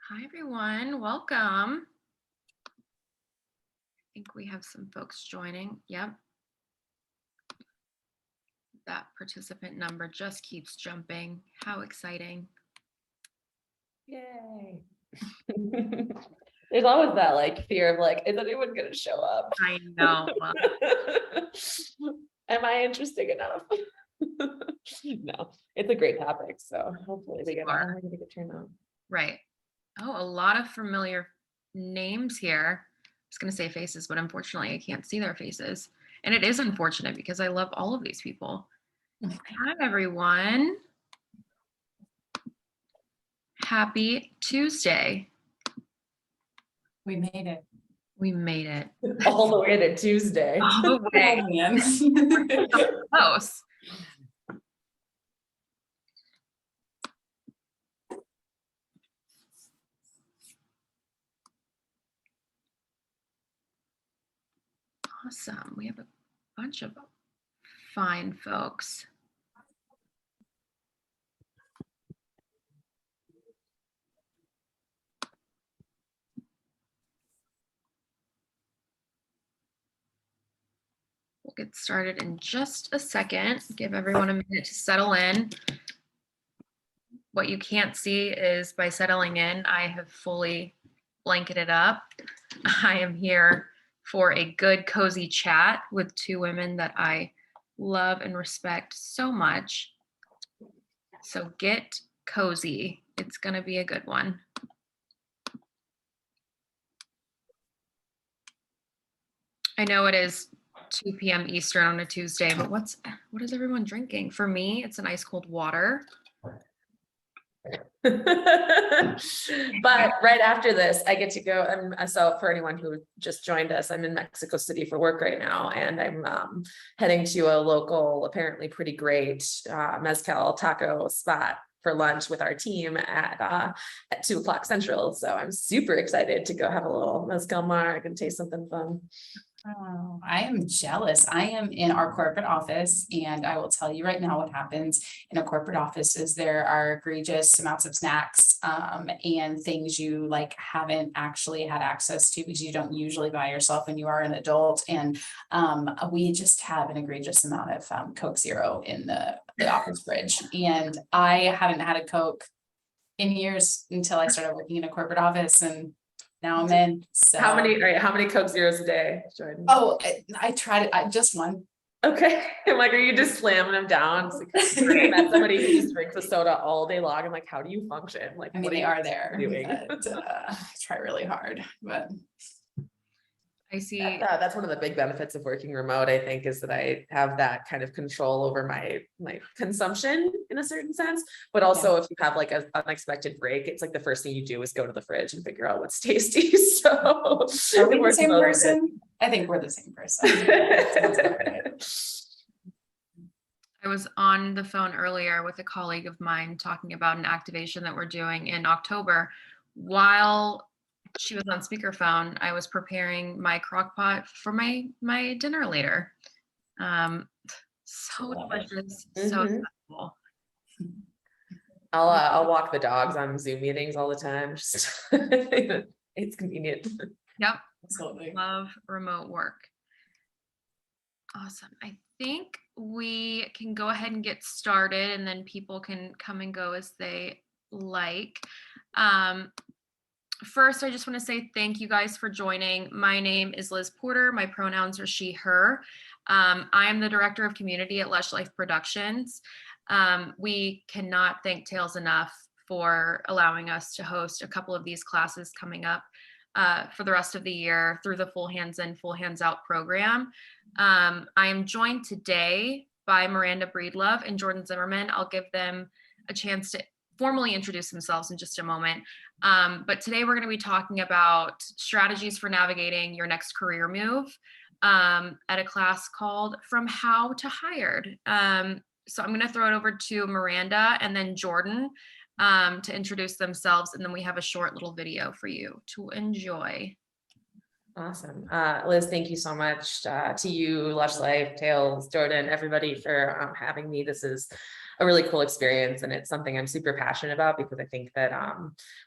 Hi, everyone. Welcome. I think we have some folks joining. Yep. That participant number just keeps jumping. How exciting. Yay. There's always that like fear of like, is anyone going to show up? I know. Am I interesting enough? No, it's a great topic. So hopefully they get a good turnout. Right. Oh, a lot of familiar names here. I was going to say faces, but unfortunately I can't see their faces. And it is unfortunate because I love all of these people. Hi, everyone. Happy Tuesday. We made it. We made it. All the way to Tuesday. All the way. Oh, man. We're so close. Awesome. We have a bunch of fine folks. We'll get started in just a second. Give everyone a minute to settle in. What you can't see is by settling in, I have fully blanketed up. I am here for a good, cozy chat with two women that I love and respect so much. So get cozy. It's going to be a good one. I know it is 2 p.m. Eastern on a Tuesday, but what is everyone drinking? For me, it's an ice cold water. But right after this, I get to go. So for anyone who just joined us, I'm in Mexico City for work right now, and I'm heading to a local, apparently pretty great mezcal taco spot for lunch with our team at 2:00 Central. So I'm super excited to go have a little mezcal marg and taste something fun. Oh, I am jealous. I am in our corporate office, and I will tell you right now what happens in a corporate office is there are egregious amounts of snacks and things you like haven't actually had access to because you don't usually buy yourself when you are an adult. And we just have an egregious amount of Coke Zero in the office fridge, and I haven't had a Coke in years until I started working in a corporate office, and now I'm in. So How many Coke Zeros a day, Jordan? Oh, I tried it. Just one. Okay. I'm like, are you just slamming them down? It's like, I met somebody who just drinks a soda all day long. I'm like, how do you function? Like, I mean, what they are there. doing? But, I try really hard, but I see. That's one of the big benefits of working remote, I think, is that I have that kind of control over my consumption in a certain sense. But also, if you have like an unexpected break, it's like the first thing you do is go to the fridge and figure out what's tasty. So are we the same person? I think we're the same person. I was on the phone earlier with a colleague of mine talking about an activation that we're doing in October. While she was on speakerphone, I was preparing my crock pot for my dinner later. So delicious, so simple. I'll walk the dogs on Zoom meetings all the time. Just it's convenient. Yep. Absolutely. Love remote work. Awesome. I think we can go ahead and get started, and then people can come and go as they like. First, I just want to say thank you guys for joining. My name is Liz Porter. My pronouns are she, her. I am the Director of Community at Lush Life Productions. We cannot thank Tails enough for allowing us to host a couple of these classes coming up for the rest of the year through the Full Hands In, Full Hands Out program. I am joined today by Miranda Breedlove and Jordan Zimmerman. I'll give them a chance to formally introduce themselves in just a moment. But today we're going to be talking about strategies for navigating your next career move at a class called From How to Hired. So I'm going to throw it over to Miranda and then Jordan to introduce themselves, and then we have a short little video for you to enjoy. Awesome. Liz, thank you so much to you, Lush Life, Tails, Jordan, everybody for having me. This is a really cool experience. And it's something I'm super passionate about because I think that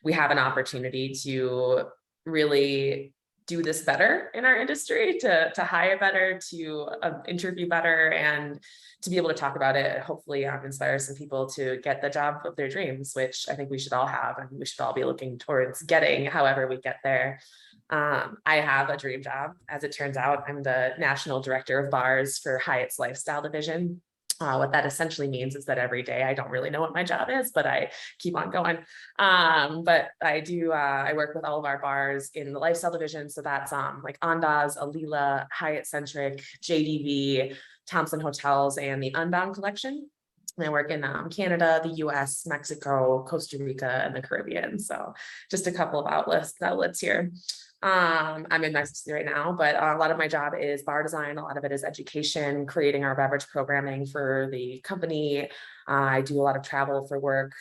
we have an opportunity to really do this better in our industry, to hire better, to interview better, and to be able to talk about it, hopefully inspire some people to get the job of their dreams, which I think we should all have, and we should all be looking towards getting, however we get there. I have a dream job. As it turns out, I'm the national director of bars for Hyatt's Lifestyle division. What that essentially means is that every day I don't really know what my job is, but I keep on going. But I do, I work with all of our bars in the lifestyle division. So that's like Andaz, Alila, Hyatt Centric, JDV, Thompson Hotels, and the Unbound collection. And I work in Canada, the US, Mexico, Costa Rica, and the Caribbean. So just a couple of outlets here. I'm in Mexico City right now, but a lot of my job is bar design. A lot of it is education, creating our beverage programming for the company. I do a lot of travel for work,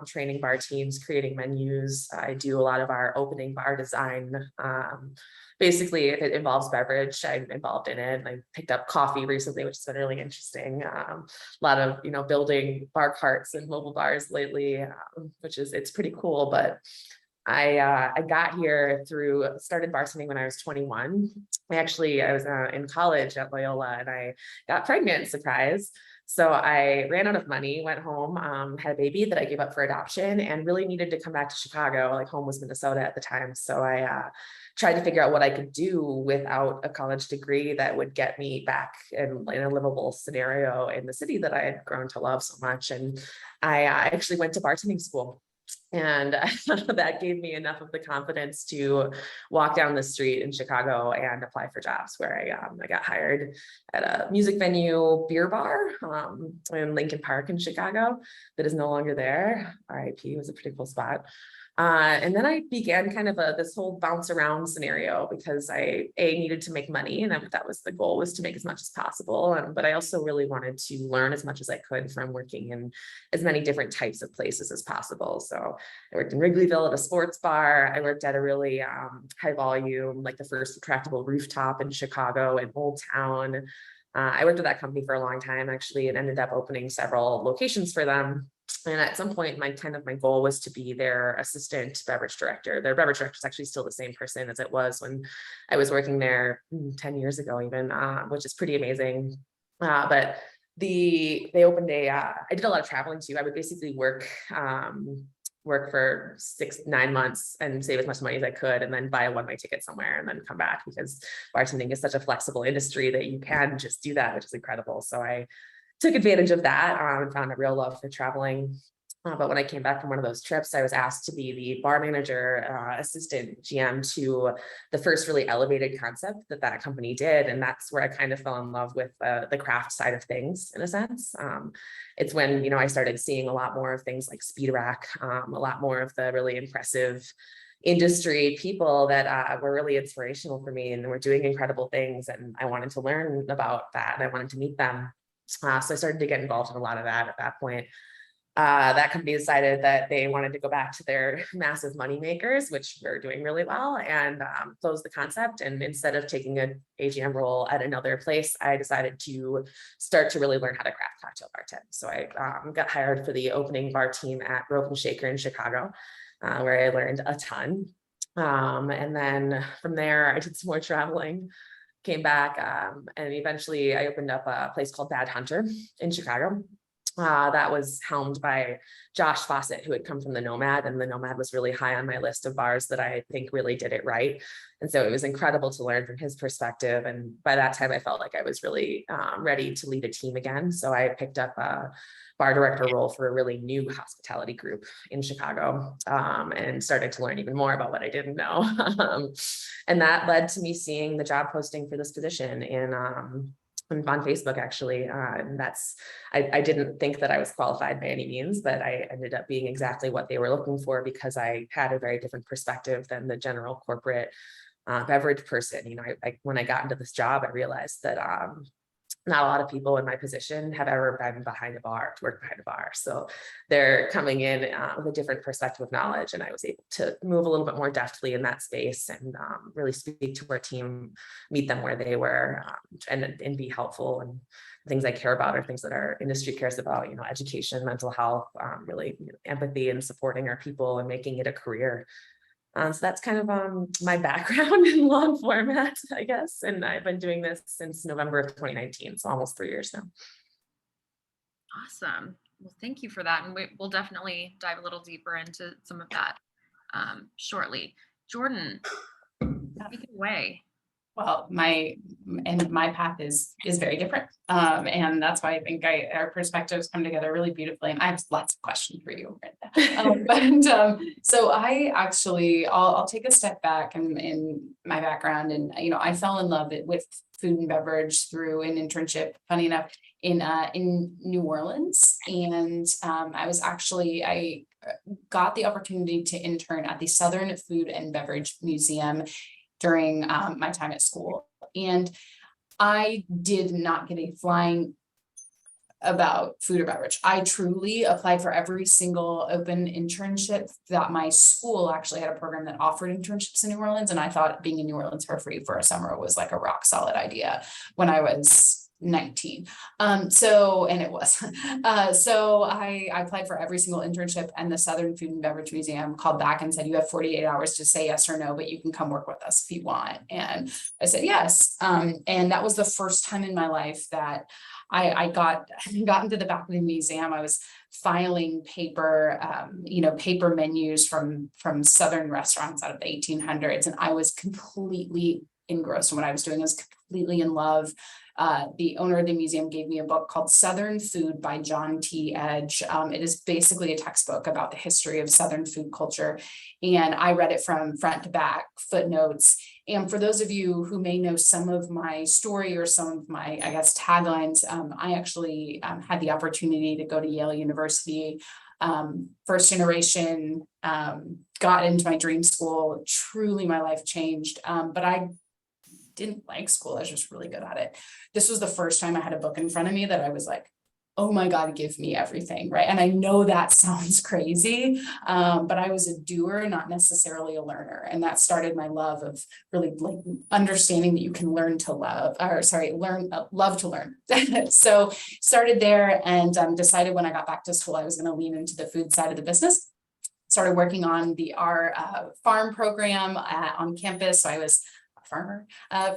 training bar teams, creating menus. I do a lot of our opening bar design. Basically, if it involves beverage, I'm involved in it. I picked up coffee recently, which has been really interesting. A lot of, building bar carts and mobile bars lately, it's pretty cool. But I got here started bartending when I was 21. I was in college at Loyola and I got pregnant, surprise. So I ran out of money, went home, had a baby that I gave up for adoption, and really needed to come back to Chicago. Like, home was Minnesota at the time. So I tried to figure out what I could do without a college degree that would get me back in a livable scenario in the city that I had grown to love so much. And I actually went to bartending school. And that gave me enough of the confidence to walk down the street in Chicago and apply for jobs, where I got hired at a music venue beer bar in Lincoln Park in Chicago that is no longer there. RIP. Was a pretty cool spot. And then I began kind of this whole bounce around scenario, because I needed to make money, and that was the goal, was to make as much as possible. But I also really wanted to learn as much as I could from working in as many different types of places as possible. So I worked in Wrigleyville at a sports bar. I worked at a really high volume, like the first retractable rooftop in Chicago in Old Town. I worked with that company for a long time, actually, and ended up opening several locations for them. And at some point, my goal was to be their assistant beverage director. Their beverage director is actually still the same person as it was when I was working there 10 years ago, even, which is pretty amazing. But they opened I did a lot of traveling too. I would basically work for 6-9 months and save as much money as I could, and then buy a one-way ticket somewhere and then come back, because bartending is such a flexible industry that you can just do that, which is incredible. So I took advantage of that and found a real love for traveling. But when I came back from one of those trips, I was asked to be the bar manager, assistant GM to the first really elevated concept that company did. And that's where I kind of fell in love with the craft side of things, in a sense. It's when, I started seeing a lot more of things like speed rack, a lot more of the really impressive industry people that were really inspirational for me and were doing incredible things. And I wanted to learn about that, and I wanted to meet them. So I started to get involved in a lot of that at that point. That company decided that they wanted to go back to their massive money makers, which were doing really well, and close the concept. And instead of taking an AGM role at another place, I decided to start to really learn how to craft cocktail bartend. So I got hired for the opening bar team at Rope and Shaker in Chicago, where I learned a ton. And then from there, I did some more traveling, came back, and eventually I opened up a place called Bad Hunter in Chicago. That was helmed by Josh Fawcett, who had come from the Nomad, and the Nomad was really high on my list of bars that I think really did it right. And so it was incredible to learn from his perspective. And by that time, I felt like I was really ready to lead a team again. So I picked up a bar director role for a really new hospitality group in Chicago, and started to learn even more about what I didn't know. And that led to me seeing the job posting for this position on Facebook, actually. And I didn't think that I was qualified by any means, but I ended up being exactly what they were looking for, because I had a very different perspective than the general corporate beverage person. When I got into this job, I realized that not a lot of people in my position have ever been worked behind a bar. So they're coming in with a different perspective of knowledge. And I was able to move a little bit more deftly in that space and really speak to our team, meet them where they were, and be helpful. And things I care about are things that our industry cares about, education, mental health, really empathy and supporting our people and making it a career. So that's kind of my background in long format, I guess. And I've been doing this since November of 2019, so almost 3 years now. Awesome. Well, thank you for that. And we'll definitely dive a little deeper into some of that shortly. Jordan, take it away. Well, my path is very different. And that's why I think our perspectives come together really beautifully. And I have lots of questions for you. So I'll take a step back in my background. And, I fell in love with food and beverage through an internship, funny enough, in New Orleans. And I got the opportunity to intern at the Southern Food and Beverage Museum during my time at school. And I did not get a flying about food or beverage. I truly applied for every single open internship that my school actually had a program that offered internships in New Orleans. And I thought being in New Orleans for free for a summer was like a rock solid idea when I was 19. And it was. So I applied for every single internship, and the Southern Food and Beverage Museum called back and said, you have 48 hours to say yes or no, but you can come work with us if you want. And I said yes. And that was the first time in my life that I got into the back of the museum. I was filing paper, paper menus from Southern restaurants out of the 1800s. And I was completely engrossed in what I was doing. I was completely in love. The owner of the museum gave me a book called Southern Food by John T. Edge. It is basically a textbook about the history of Southern food culture. And I read it from front to back, footnotes. And for those of you who may know some of my story or some of my, taglines, I actually had the opportunity to go to Yale University, first generation, got into my dream school. Truly, my life changed. But I didn't like school. I was just really good at it. This was the first time I had a book in front of me that I was like, oh my God, give me everything, right? And I know that sounds crazy, but I was a doer, not necessarily a learner. And that started my love of really like understanding that you can love to learn. So started there and decided when I got back to school, I was going to lean into the food side of the business. Started working on our farm program on campus. So I was farmer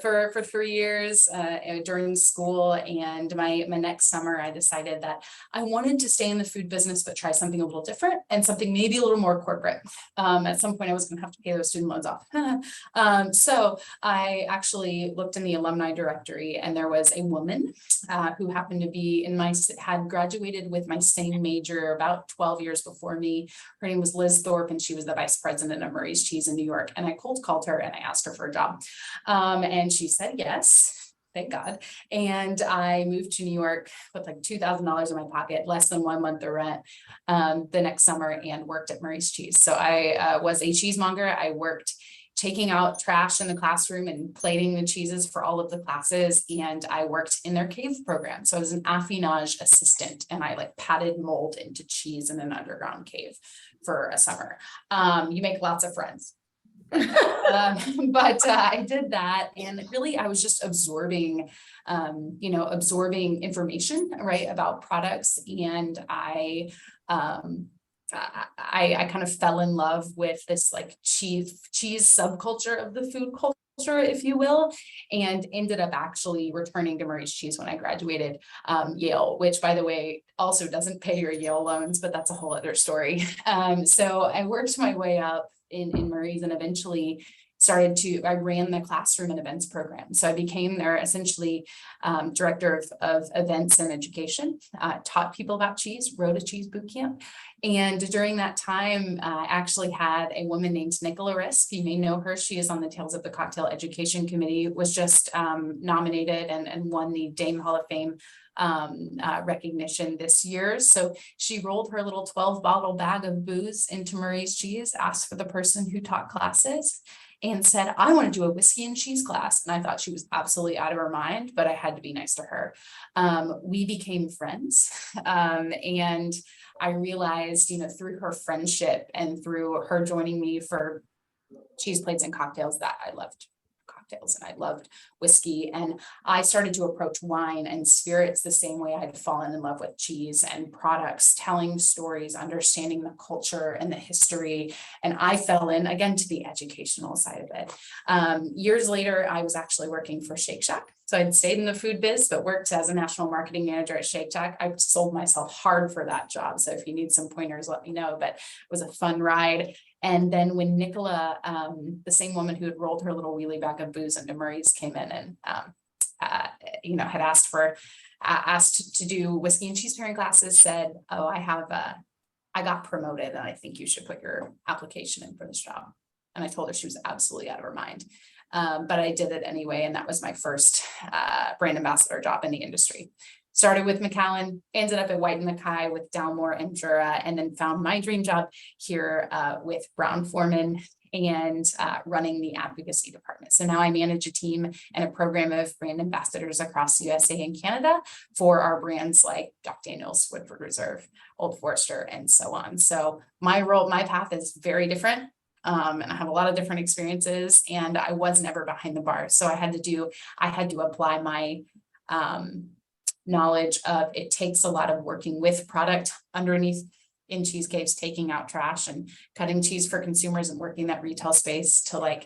for 3 years during school, and my next summer I decided that I wanted to stay in the food business but try something a little different and something maybe a little more corporate. At some point I was going to have to pay those student loans off. So I actually looked in the alumni directory, and there was a woman who happened to be had graduated with my same major about 12 years before me. Her name was Liz Thorpe, and she was the vice president of Murray's Cheese in New York. And I cold called her and I asked her for a job. And she said yes, thank God. And I moved to New York with like $2,000 in my pocket, less than 1 month of rent, the next summer, and worked at Murray's Cheese. So I was a cheesemonger. I worked taking out trash in the classroom and plating the cheeses for all of the classes. And I worked in their cave program. So I was an affinage assistant, and I like patted mold into cheese in an underground cave for a summer. You make lots of friends. But I did that, and really I was just absorbing information, right, about products. And I kind of fell in love with this like cheese subculture of the food culture, if you will, and ended up actually returning to Murray's Cheese when I graduated Yale, which, by the way, also doesn't pay your Yale loans, but that's a whole other story. So I worked my way up in Murray's, and eventually I ran the classroom and events program. So I became their essentially director of events and education, taught people about cheese, wrote a cheese boot camp. And during that time, I actually had a woman named Nicola Risk. You may know her. She is on the Tales of the Cocktail Education Committee, was just nominated and won the Dame Hall of Fame recognition this year. So she rolled her little 12 bottle bag of booze into Murray's Cheese, asked for the person who taught classes. and said, I want to do a whiskey and cheese class. And I thought she was absolutely out of her mind, but I had to be nice to her. We became friends. And I realized, through her friendship and through her joining me for cheese plates and cocktails, that I loved cocktails and I loved whiskey. And I started to approach wine and spirits the same way I'd fallen in love with cheese and products, telling stories, understanding the culture and the history. And I fell in again to the educational side of it. Years later, I was actually working for Shake Shack. So I'd stayed in the food biz, but worked as a national marketing manager at Shake Shack. I sold myself hard for that job. So if you need some pointers, let me know, but it was a fun ride. And then when Nicola, the same woman who had rolled her little wheelie bag of booze into Murray's, came in and, had asked to do whiskey and cheese pairing classes, said, oh, I got promoted and I think you should put your application in for this job. And I told her she was absolutely out of her mind. But I did it anyway. And that was my first brand ambassador job in the industry. Started with McAllen, ended up at White and Mackay with Dalmore and Jura, and then found my dream job here with Brown Forman and running the advocacy department. So now I manage a team and a program of brand ambassadors across USA and Canada for our brands like Jack Daniel's, Woodford Reserve, Old Forester, and so on. So my path is very different. And I have a lot of different experiences, and I was never behind the bar. So I had to apply my knowledge of it takes a lot of working with product underneath in cheesecakes, taking out trash and cutting cheese for consumers and working that retail space to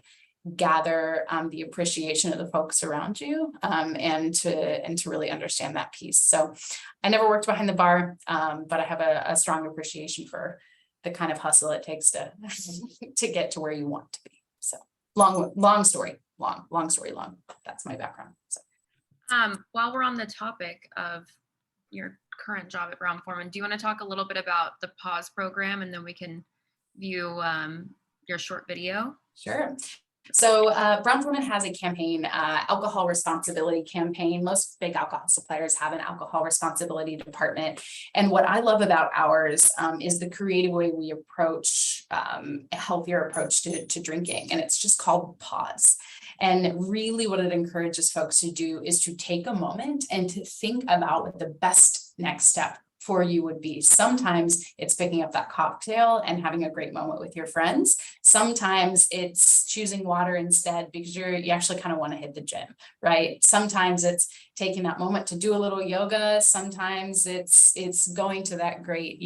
gather the appreciation of the folks around you and to really understand that piece. So I never worked behind the bar, but I have a strong appreciation for the kind of hustle it takes to get to where you want to be. So long story. That's my background. So. While we're on the topic of your current job at Brown Forman, do you want to talk a little bit about the Pause program, and then we can view your short video? Sure. So Brown Forman has a campaign, alcohol responsibility campaign. Most big alcohol suppliers have an alcohol responsibility department. And what I love about ours is the creative way we approach a healthier approach to drinking. And it's just called Pause. And really what it encourages folks to do is to take a moment and to think about what the best next step for you would be. Sometimes it's picking up that cocktail and having a great moment with your friends. Sometimes it's choosing water instead because you actually kind of want to hit the gym, right? Sometimes it's taking that moment to do a little yoga. Sometimes it's going to that great,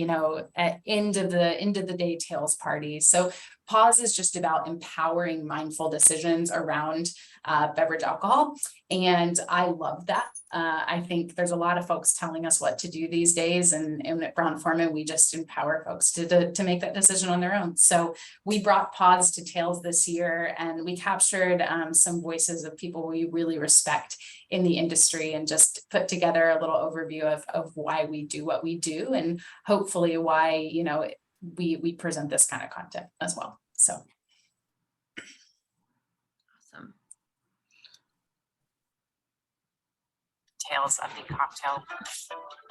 at end of the day tails party. So Pause is just about empowering mindful decisions around beverage alcohol. And I love that. I think there's a lot of folks telling us what to do these days. And at Brown Forman, we just empower folks to make that decision on their own. So we brought Pause to Tales this year, and we captured some voices of people we really respect in the industry and just put together a little overview of why we do what we do, and hopefully why, we present this kind of content as well. So. Awesome. Tales of the cocktail.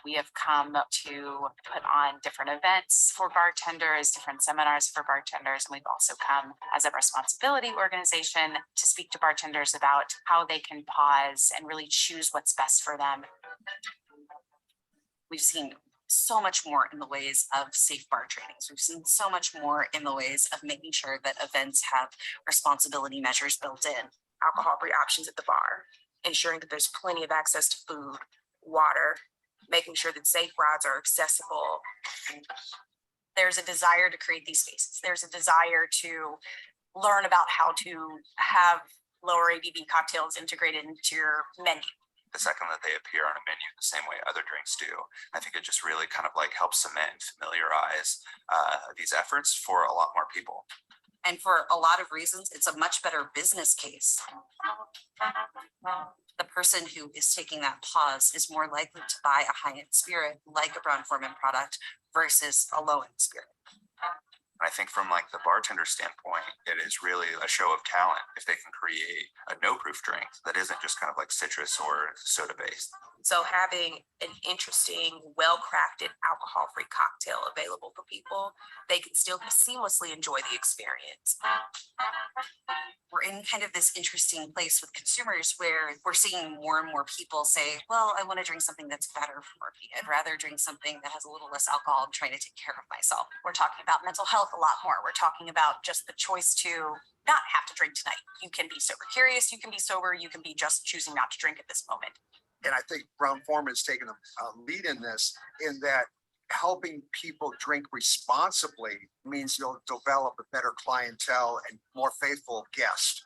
We have come to put on different events for bartenders, different seminars for bartenders, and we've also come as a responsibility organization to speak to bartenders about how they can pause and really choose what's best for them. We've seen so much more in the ways of safe bar trainings. We've seen so much more in the ways of making sure that events have responsibility measures built in. Alcohol-free options at the bar, ensuring that there's plenty of access to food, water, making sure that safe routes are accessible. There's a desire to create these spaces. There's a desire to learn about how to have lower ABV cocktails integrated into your menu. The second that they appear on a menu the same way other drinks do, I think it just really kind of helps cement, familiarize these efforts for a lot more people. And for a lot of reasons, it's a much better business case. The person who is taking that pause is more likely to buy a high-end spirit like a Brown Forman product versus a low-end spirit. And I think from like the bartender standpoint, it is really a show of talent if they can create a no-proof drink that isn't just kind of like citrus or soda based. So having an interesting, well-crafted alcohol-free cocktail available for people, they can still seamlessly enjoy the experience. We're in kind of this interesting place with consumers where we're seeing more and more people say, well, I want to drink something that's better for me. I'd rather drink something that has a little less alcohol. I'm trying to take care of myself. We're talking about mental health a lot more. We're talking about just the choice to not have to drink tonight. You can be sober curious, you can be sober, you can be just choosing not to drink at this moment. And I think Brown Forman has taken a lead in this, in that helping people drink responsibly means you'll develop a better clientele and more faithful guests.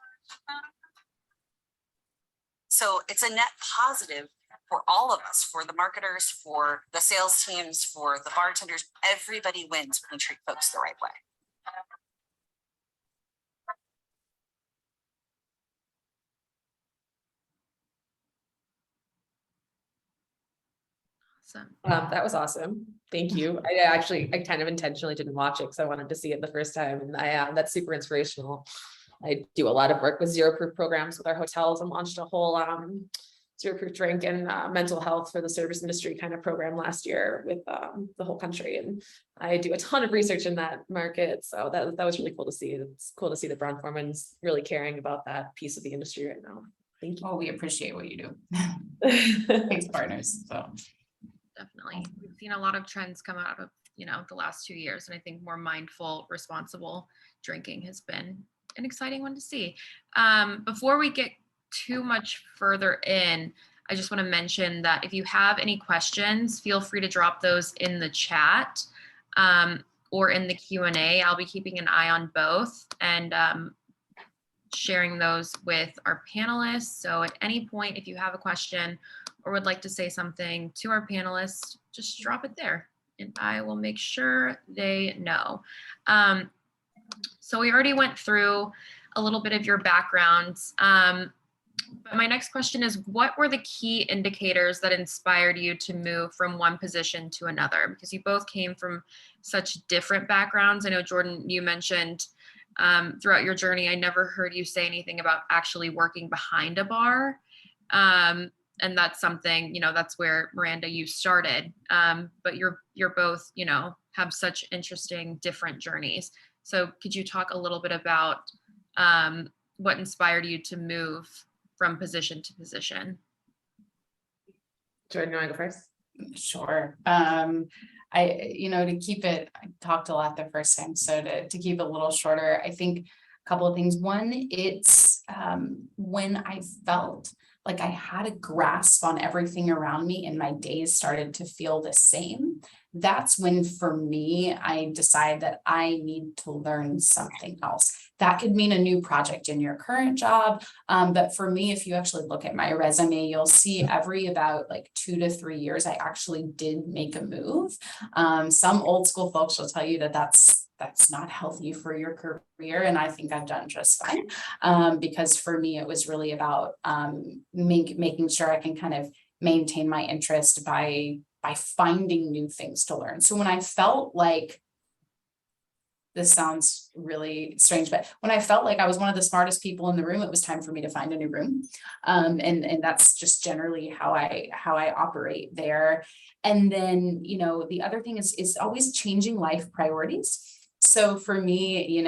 So it's a net positive for all of us, for the marketers, for the sales teams, for the bartenders. Everybody wins when we treat folks the right way. Awesome. That was awesome. Thank you. I kind of intentionally didn't watch it because I wanted to see it the first time, and that's super inspirational. I do a lot of work with zero proof programs with our hotels and launched a whole zero proof drink and mental health for the service industry kind of program last year with the whole country. And I do a ton of research in that market. So that was really cool to see. It's cool to see that Brown Forman's really caring about that piece of the industry right now. Thank you. Oh, we appreciate what you do. Thanks, partners. So Definitely. We've seen a lot of trends come out of, the last 2 years. And I think more mindful, responsible drinking has been an exciting one to see. Before we get too much further in, I just want to mention that if you have any questions, feel free to drop those in the chat or in the Q&A. I'll be keeping an eye on both and sharing those with our panelists. So at any point, if you have a question or would like to say something to our panelists, just drop it there and I will make sure they know. So we already went through a little bit of your backgrounds. But my next question is, what were the key indicators that inspired you to move from one position to another? Because you both came from such different backgrounds. I know, Jordan, you mentioned throughout your journey, I never heard you say anything about actually working behind a bar. And that's something, that's where, Miranda, you started. But you're both, have such interesting different journeys. So could you talk a little bit about what inspired you to move from position to position? Jordan, you want to go first? sure. To keep it, I talked a lot the first time. So to keep it a little shorter, I think a couple of things. One, it's when I felt like I had a grasp on everything around me and my days started to feel the same. That's when, for me, I decided that I need to learn something else. That could mean a new project in your current job. But for me, if you actually look at my resume, you'll see every about like 2 to 3 years, I actually did make a move. Some old school folks will tell you that that's not healthy for your career. And I think I've done just fine. Because for me, it was really about making sure I can kind of maintain my interest by finding new things to learn. So when I felt like, this sounds really strange, but when I felt like I was one of the smartest people in the room, it was time for me to find a new room. And that's just generally how I operate there. And then, the other thing is always changing life priorities. So for me, I'm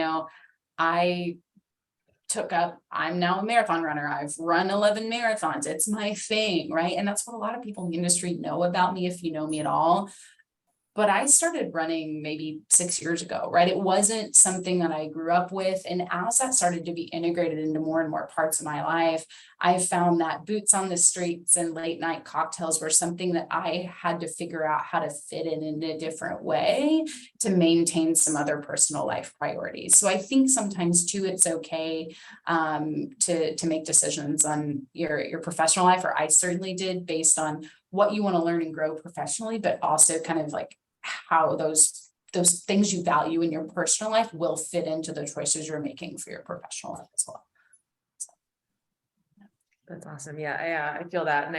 now a marathon runner. I've run 11 marathons. It's my thing, right? And that's what a lot of people in the industry know about me, if you know me at all. But I started running maybe 6 years ago, right? It wasn't something that I grew up with. And as that started to be integrated into more and more parts of my life, I found that boots on the streets and late night cocktails were something that I had to figure out how to fit in a different way to maintain some other personal life priorities. So I think sometimes too, it's okay to make decisions on your professional life, or I certainly did, based on what you want to learn and grow professionally, but also kind of like how those things you value in your personal life will fit into the choices you're making for your professional life as well. That's awesome. Yeah, I feel that. And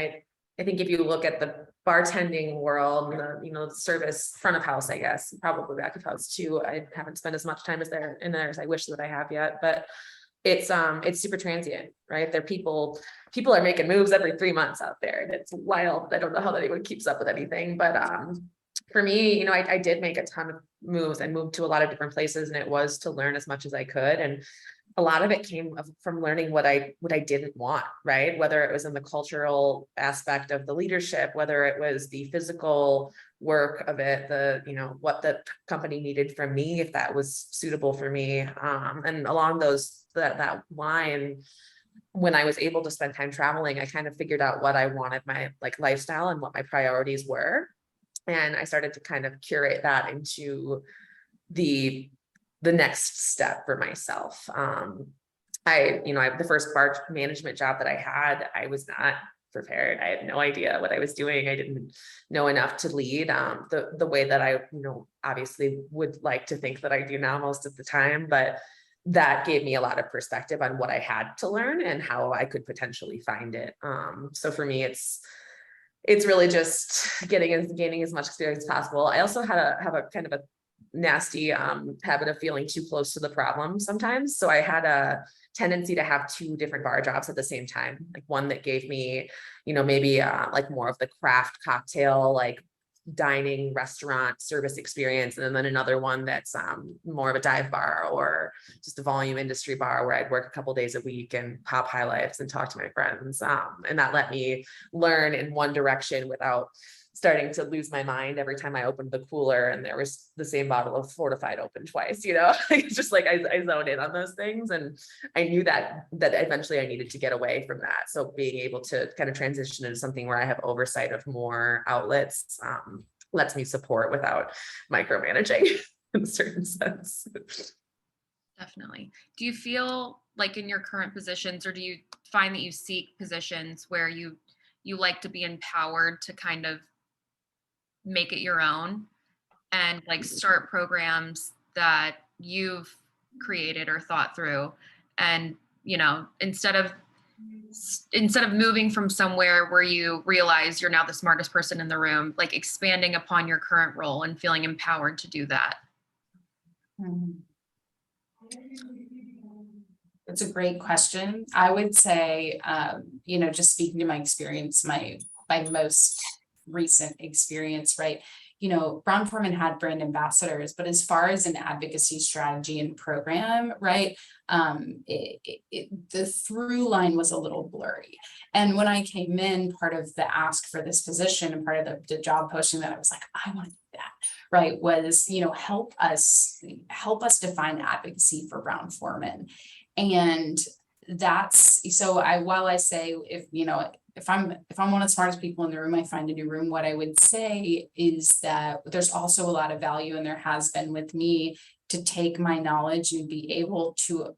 I think if you look at the bartending world, the service front of house, I guess, probably back of house too. I haven't spent as much time as there as I wish that I have yet, but it's super transient, right? People are making moves every 3 months out there, and it's wild. I don't know how anyone keeps up with anything, but for me, I did make a ton of moves and moved to a lot of different places, and it was to learn as much as I could. And a lot of it came from learning what I didn't want, right? Whether it was in the cultural aspect of the leadership, whether it was the physical work of it, what the company needed from me, if that was suitable for me. And along that line, when I was able to spend time traveling, I kind of figured out what I wanted my lifestyle and what my priorities were. And I started to kind of curate that into the next step for myself. The first bar management job that I had, I was not prepared. I had no idea what I was doing. I didn't know enough to lead the way that I, obviously would like to think that I do now most of the time, but that gave me a lot of perspective on what I had to learn and how I could potentially find it. So for me, it's really just gaining as much experience as possible. I also have a kind of a nasty habit of feeling too close to the problem sometimes. So I had a tendency to have 2 different bar jobs at the same time. Like one that gave me, maybe more of the craft cocktail, dining restaurant service experience, and then another one that's more of a dive bar or just a volume industry bar where I'd work a couple days a week and pop High Lifes and talk to my friends, and that let me learn in one direction without starting to lose my mind every time I opened the cooler and there was the same bottle of fortified open twice. It's just I zoned in on those things, and I knew that eventually I needed to get away from that. So being able to kind of transition into something where I have oversight of more outlets lets me support without micromanaging in a certain sense. Definitely. Do you feel like in your current positions, or do you find that you seek positions where you like to be empowered to kind of make it your own and start programs that you've created or thought through, and instead of moving from somewhere where you realize you're now the smartest person in the room, expanding upon your current role and feeling empowered to do that? It's a great question. I would say, just speaking to my experience, my most recent experience, right? Brown Forman had brand ambassadors, but as far as an advocacy strategy and program, right, the through line was a little blurry. And when I came in, part of the ask for this position and part of the job posting that I was like, I want to do that, right, was, help us define advocacy for Brown Forman. And that's, so while I say, if I'm one of the smartest people in the room, I find a new room, what I would say is that there's also a lot of value, and there has been with me, to take my knowledge and be able to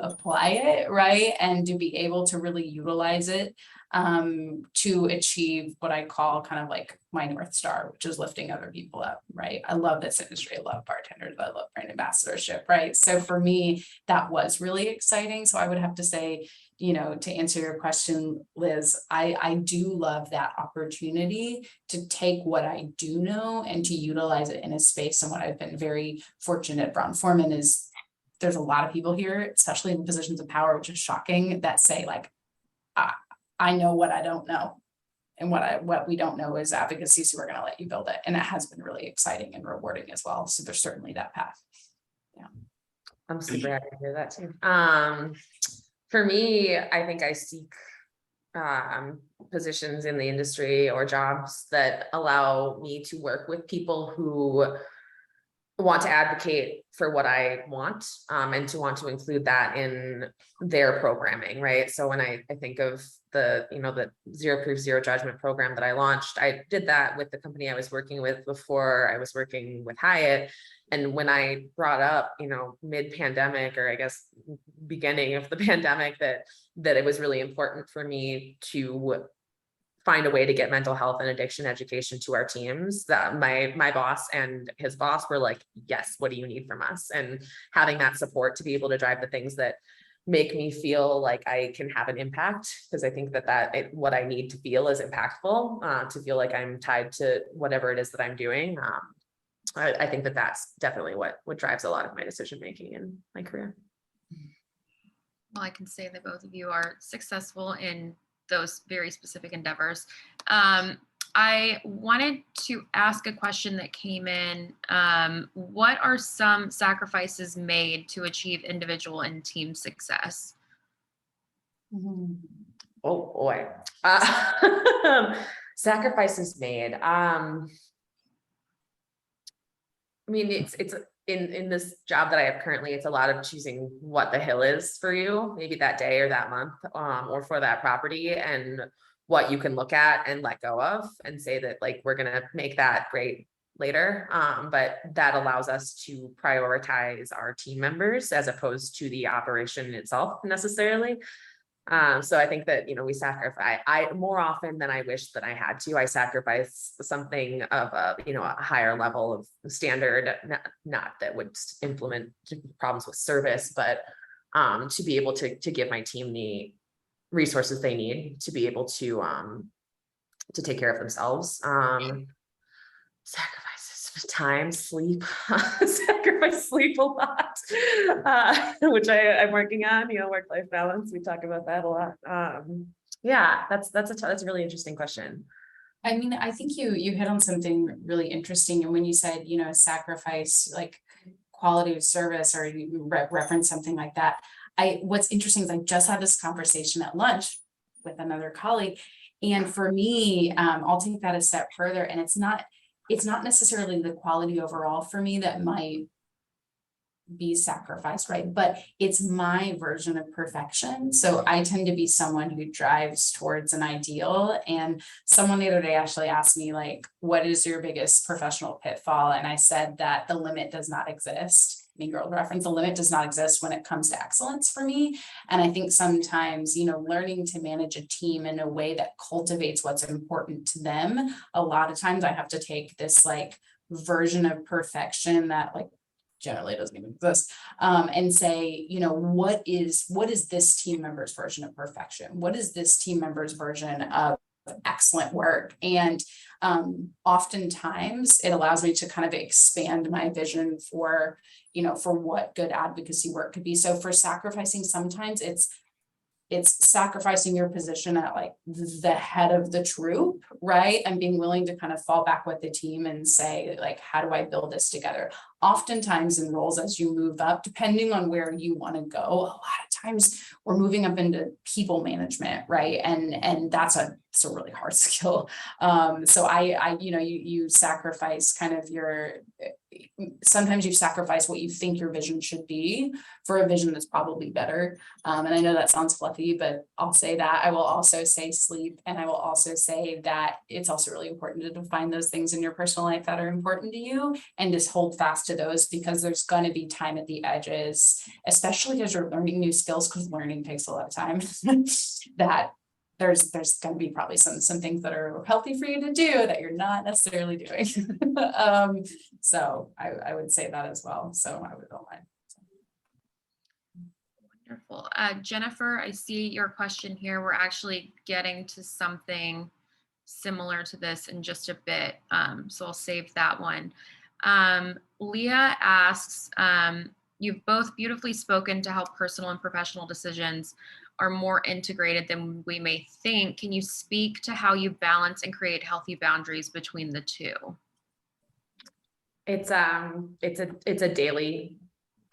apply it, right? And to be able to really utilize it to achieve what I call kind of my North Star, which is lifting other people up, right? I love this industry. I love bartenders. I love brand ambassadorship, right? So for me, that was really exciting. So I would have to say, to answer your question, Liz, I do love that opportunity to take what I do know and to utilize it in a space. And what I've been very fortunate at Brown Forman is there's a lot of people here, especially in positions of power, which is shocking, that say I know what I don't know. And what we don't know is advocacy. So we're going to let you build it. And it has been really exciting and rewarding as well. So there's certainly that path. Yeah. I'm super happy to hear that too. For me, I think I seek positions in the industry or jobs that allow me to work with people who want to advocate for what I want, and to want to include that in their programming, right? So when I think of the Zero Proof, Zero Judgment program that I launched, I did that with the company I was working with before I was working with Hyatt. And when I brought up, mid-pandemic, or I guess beginning of the pandemic, that it was really important for me to find a way to get mental health and addiction education to our teams, that my boss and his boss were like, yes, what do you need from us? And having that support to be able to drive the things that make me feel like I can have an impact, because I think what I need to feel is impactful, to feel like I'm tied to whatever it is that I'm doing. I think that that's definitely what drives a lot of my decision making in my career. Well, I can say that both of you are successful in those very specific endeavors. I wanted to ask a question that came in. What are some sacrifices made to achieve individual and team success? Oh boy. Sacrifices made. I mean, it's in this job that I have currently, it's a lot of choosing what the hill is for you, maybe that day or that month, or for that property, and what you can look at and let go of and say that, like, we're going to make that great later. But that allows us to prioritize our team members as opposed to the operation itself necessarily. So I think that, we sacrifice, I more often than I wish that I had to, I sacrifice something of a higher level of standard, not that would implement problems with service, but to be able to give my team the resources they need to be able to take care of themselves. Sacrifices time, sleep, sacrifice sleep a lot, which I'm working on, work-life balance. We talk about that a lot. Yeah, that's a really interesting question. I mean, I think you hit on something really interesting. And when you said, sacrifice like quality of service, or you reference something like that, what's interesting is I just had this conversation at lunch with another colleague. And for me, I'll take that a step further. And it's not necessarily the quality overall for me that might be sacrificed, right? But it's my version of perfection. So I tend to be someone who drives towards an ideal. And someone the other day actually asked me, like, what is your biggest professional pitfall? And I said that the limit does not exist. Mean Girl reference, the limit does not exist when it comes to excellence for me. And I think sometimes, learning to manage a team in a way that cultivates what's important to them, a lot of times I have to take this like version of perfection that like generally doesn't even exist, and say, what is this team member's version of perfection? What is this team member's version of excellent work? And oftentimes it allows me to kind of expand my vision for what good advocacy work could be. So for sacrificing, sometimes it's sacrificing your position at like the head of the troop, right? And being willing to kind of fall back with the team and say, like, how do I build this together? Oftentimes in roles as you move up, depending on where you want to go, a lot of times we're moving up into people management, right? And that's a really hard skill. So you sacrifice kind of sometimes you sacrifice what you think your vision should be for a vision that's probably better. And I know that sounds fluffy, but I'll say that. I will also say sleep. And I will also say that it's also really important to define those things in your personal life that are important to you and just hold fast to those, because there's going to be time at the edges, especially as you're learning new skills, because learning takes a lot of time, that there's going to be probably some things that are healthy for you to do that you're not necessarily doing. So I would say that as well. So I would go on. Wonderful. Jennifer, I see your question here. We're actually getting to something similar to this in just a bit. So I'll save that one. Leah asks, you've both beautifully spoken to how personal and professional decisions are more integrated than we may think. Can you speak to how you balance and create healthy boundaries between the two? It's a daily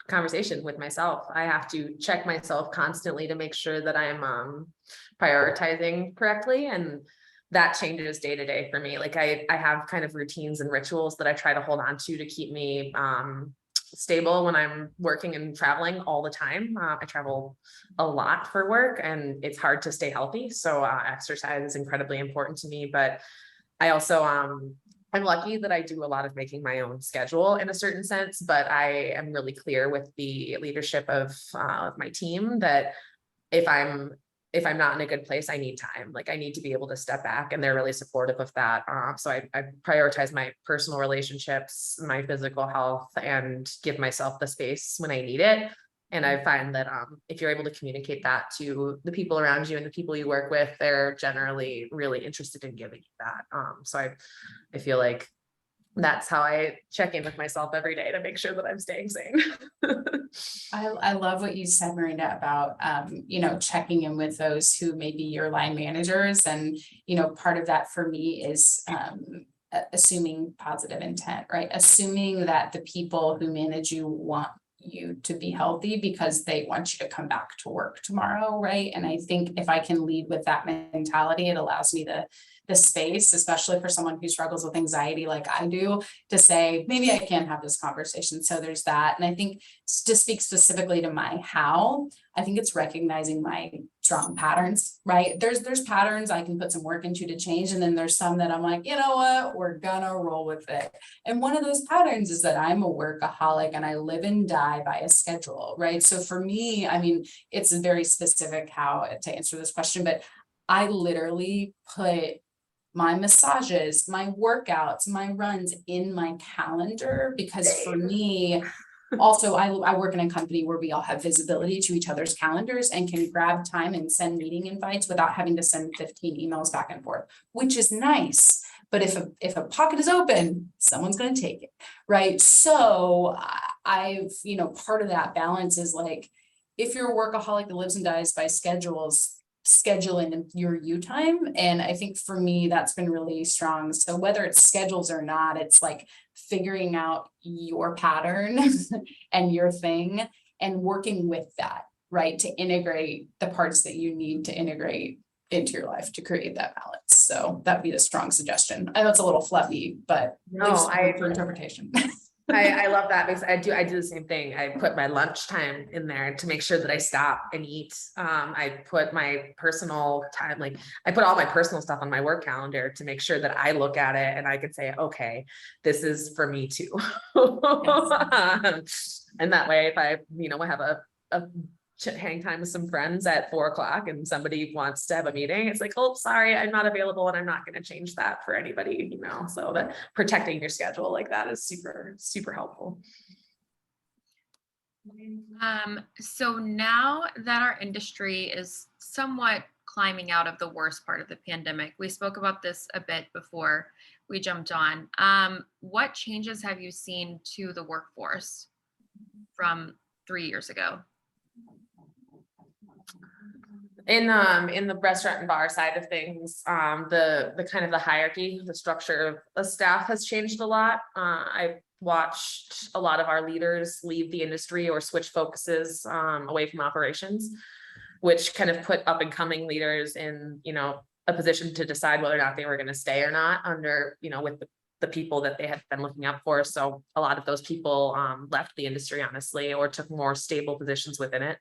conversation with myself. I have to check myself constantly to make sure that I'm prioritizing correctly, and that changes day to day for me. Like I have kind of routines and rituals that I try to hold on to keep me stable when I'm working and traveling all the time. I travel a lot for work and it's hard to stay healthy. So exercise is incredibly important to me, but I also, I'm lucky that I do a lot of making my own schedule in a certain sense, but I am really clear with the leadership of my team that if I'm not in a good place, I need time. Like I need to be able to step back, and they're really supportive of that. So I prioritize my personal relationships, my physical health, and give myself the space when I need it. And I find that if you're able to communicate that to the people around you and the people you work with, they're generally really interested in giving you that. So I feel like that's how I check in with myself every day to make sure that I'm staying sane. I love what you said, Miranda, about, checking in with those who may be your line managers. And, part of that for me is assuming positive intent, right? Assuming that the people who manage you want you to be healthy because they want you to come back to work tomorrow, right? And I think if I can lead with that mentality, it allows me the space, especially for someone who struggles with anxiety like I do, to say, maybe I can have this conversation. So there's that. And I think to speak specifically to my how, I think it's recognizing my strong patterns, right? There's patterns I can put some work into to change. And then there's some that I'm like, you know what, we're gonna roll with it. And one of those patterns is that I'm a workaholic and I live and die by a schedule, right? So for me, I mean, it's very specific how to answer this question, but I literally put my massages, my workouts, my runs in my calendar, because for me, also, I work in a company where we all have visibility to each other's calendars and can grab time and send meeting invites without having to send 15 emails back and forth, which is nice. But if a pocket is open, someone's going to take it, right? So I've, part of that balance is like, if you're a workaholic that lives and dies by schedules, schedule in your you time. And I think for me, that's been really strong. So whether it's schedules or not, it's like figuring out your pattern and your thing and working with that, right? To integrate the parts that you need to integrate into your life to create that balance. So that'd be a strong suggestion. I know it's a little fluffy, but for interpretation. I love that because I do the same thing. I put my lunch time in there to make sure that I stop and eat. I put my personal time, like I put all my personal stuff on my work calendar to make sure that I look at it and I can say, okay, this is for me too. And that way, if I have a hang time with some friends at 4 o'clock and somebody wants to have a meeting, it's like, oh, sorry, I'm not available and I'm not going to change that for anybody, so that protecting your schedule like that is super, super helpful. So now that our industry is somewhat climbing out of the worst part of the pandemic, we spoke about this a bit before we jumped on. What changes have you seen to the workforce from 3 years ago? In the restaurant and bar side of things, the kind of the hierarchy, the structure of the staff has changed a lot. I've watched a lot of our leaders leave the industry or switch focuses away from operations, which kind of put up and coming leaders in, a position to decide whether or not they were going to stay or not under, with the people that they had been looking up for. So a lot of those people left the industry, honestly, or took more stable positions within it.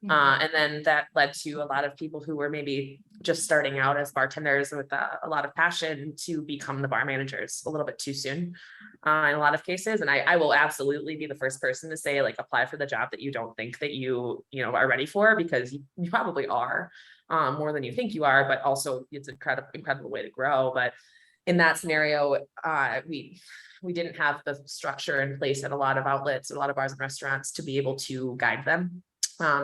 And then that led to a lot of people who were maybe just starting out as bartenders with a lot of passion to become the bar managers a little bit too soon in a lot of cases. And I will absolutely be the first person to say, like, apply for the job that you don't think that you are ready for, because you probably are more than you think you are, but also it's an incredible way to grow. But in that scenario, we didn't have the structure in place at a lot of outlets, a lot of bars and restaurants to be able to guide them.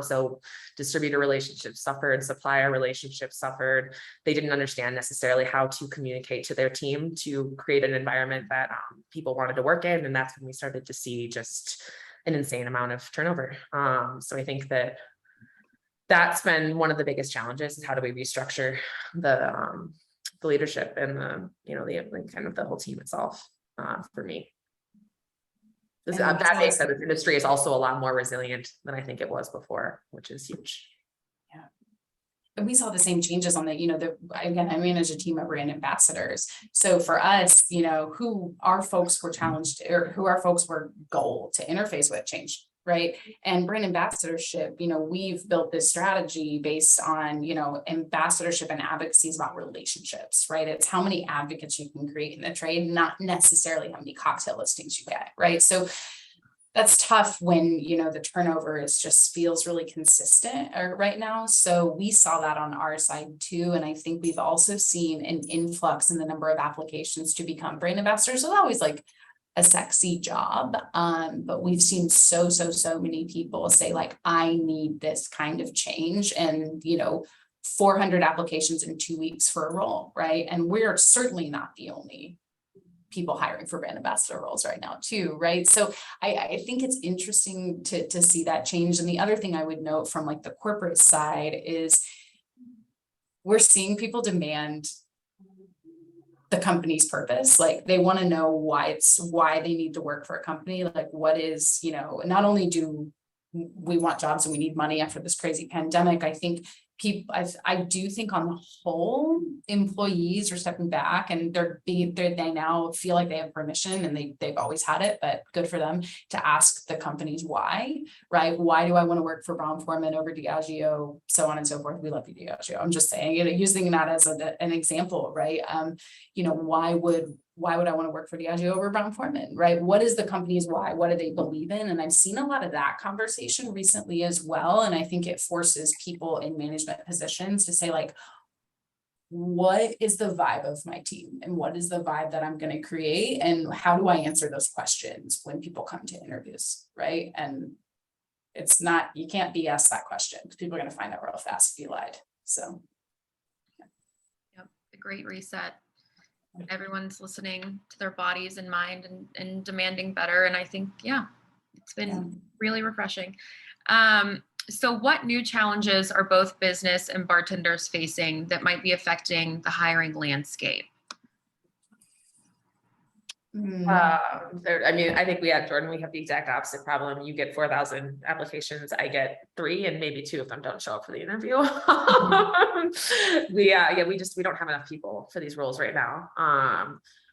So distributor relationships suffered, supplier relationships suffered. They didn't understand necessarily how to communicate to their team to create an environment that people wanted to work in. And that's when we started to see just an insane amount of turnover. So I think that's been one of the biggest challenges, is how do we restructure the leadership and the kind of the whole team itself for me. That being said, this industry is also a lot more resilient than I think it was before, which is huge. Yeah. And we saw the same changes on again, I manage a team of brand ambassadors. So for us, who our folks were challenged, or who our folks were goal to interface with, changed, right? And brand ambassadorship, we've built this strategy based on, ambassadorship and advocacy is about relationships, right? It's how many advocates you can create in the trade, not necessarily how many cocktail listings you get, right? So that's tough when, the turnover feels really consistent right now. So we saw that on our side too. And I think we've also seen an influx in the number of applications to become brand ambassadors. So always like a sexy job. But we've seen so many people say like, I need this kind of change, and 400 applications in 2 weeks for a role, right? And we're certainly not the only people hiring for brand ambassador roles right now too, right? So I think it's interesting to see that change. And the other thing I would note from like the corporate side is we're seeing people demand the company's purpose. Like they want to know why they need to work for a company. Like what is, not only do we want jobs and we need money after this crazy pandemic, I think I do think on the whole, employees are stepping back, and they now feel like they have permission, and they've always had it, but good for them to ask the companies why, right? Why do I want to work for Brown Forman over Diageo, so on and so forth? We love you, Diageo. I'm just saying, using that as an example, right? Why would I want to work for Diageo over Brown Forman, right? What is the company's why? What do they believe in? And I've seen a lot of that conversation recently as well. And I think it forces people in management positions to say like, what is the vibe of my team? And what is the vibe that I'm going to create? And how do I answer those questions when people come to interviews, right? And it's not, you can't BS that question, because people are going to find out real fast if you lied. So. Yep, the great reset. Everyone's listening to their bodies and mind and demanding better. And I think, it's been really refreshing. So what new challenges are both business and bartenders facing that might be affecting the hiring landscape? I think we have the exact opposite problem. You get 4,000 applications, I get 3, and maybe 2 of them don't show up for the interview. We don't have enough people for these roles right now.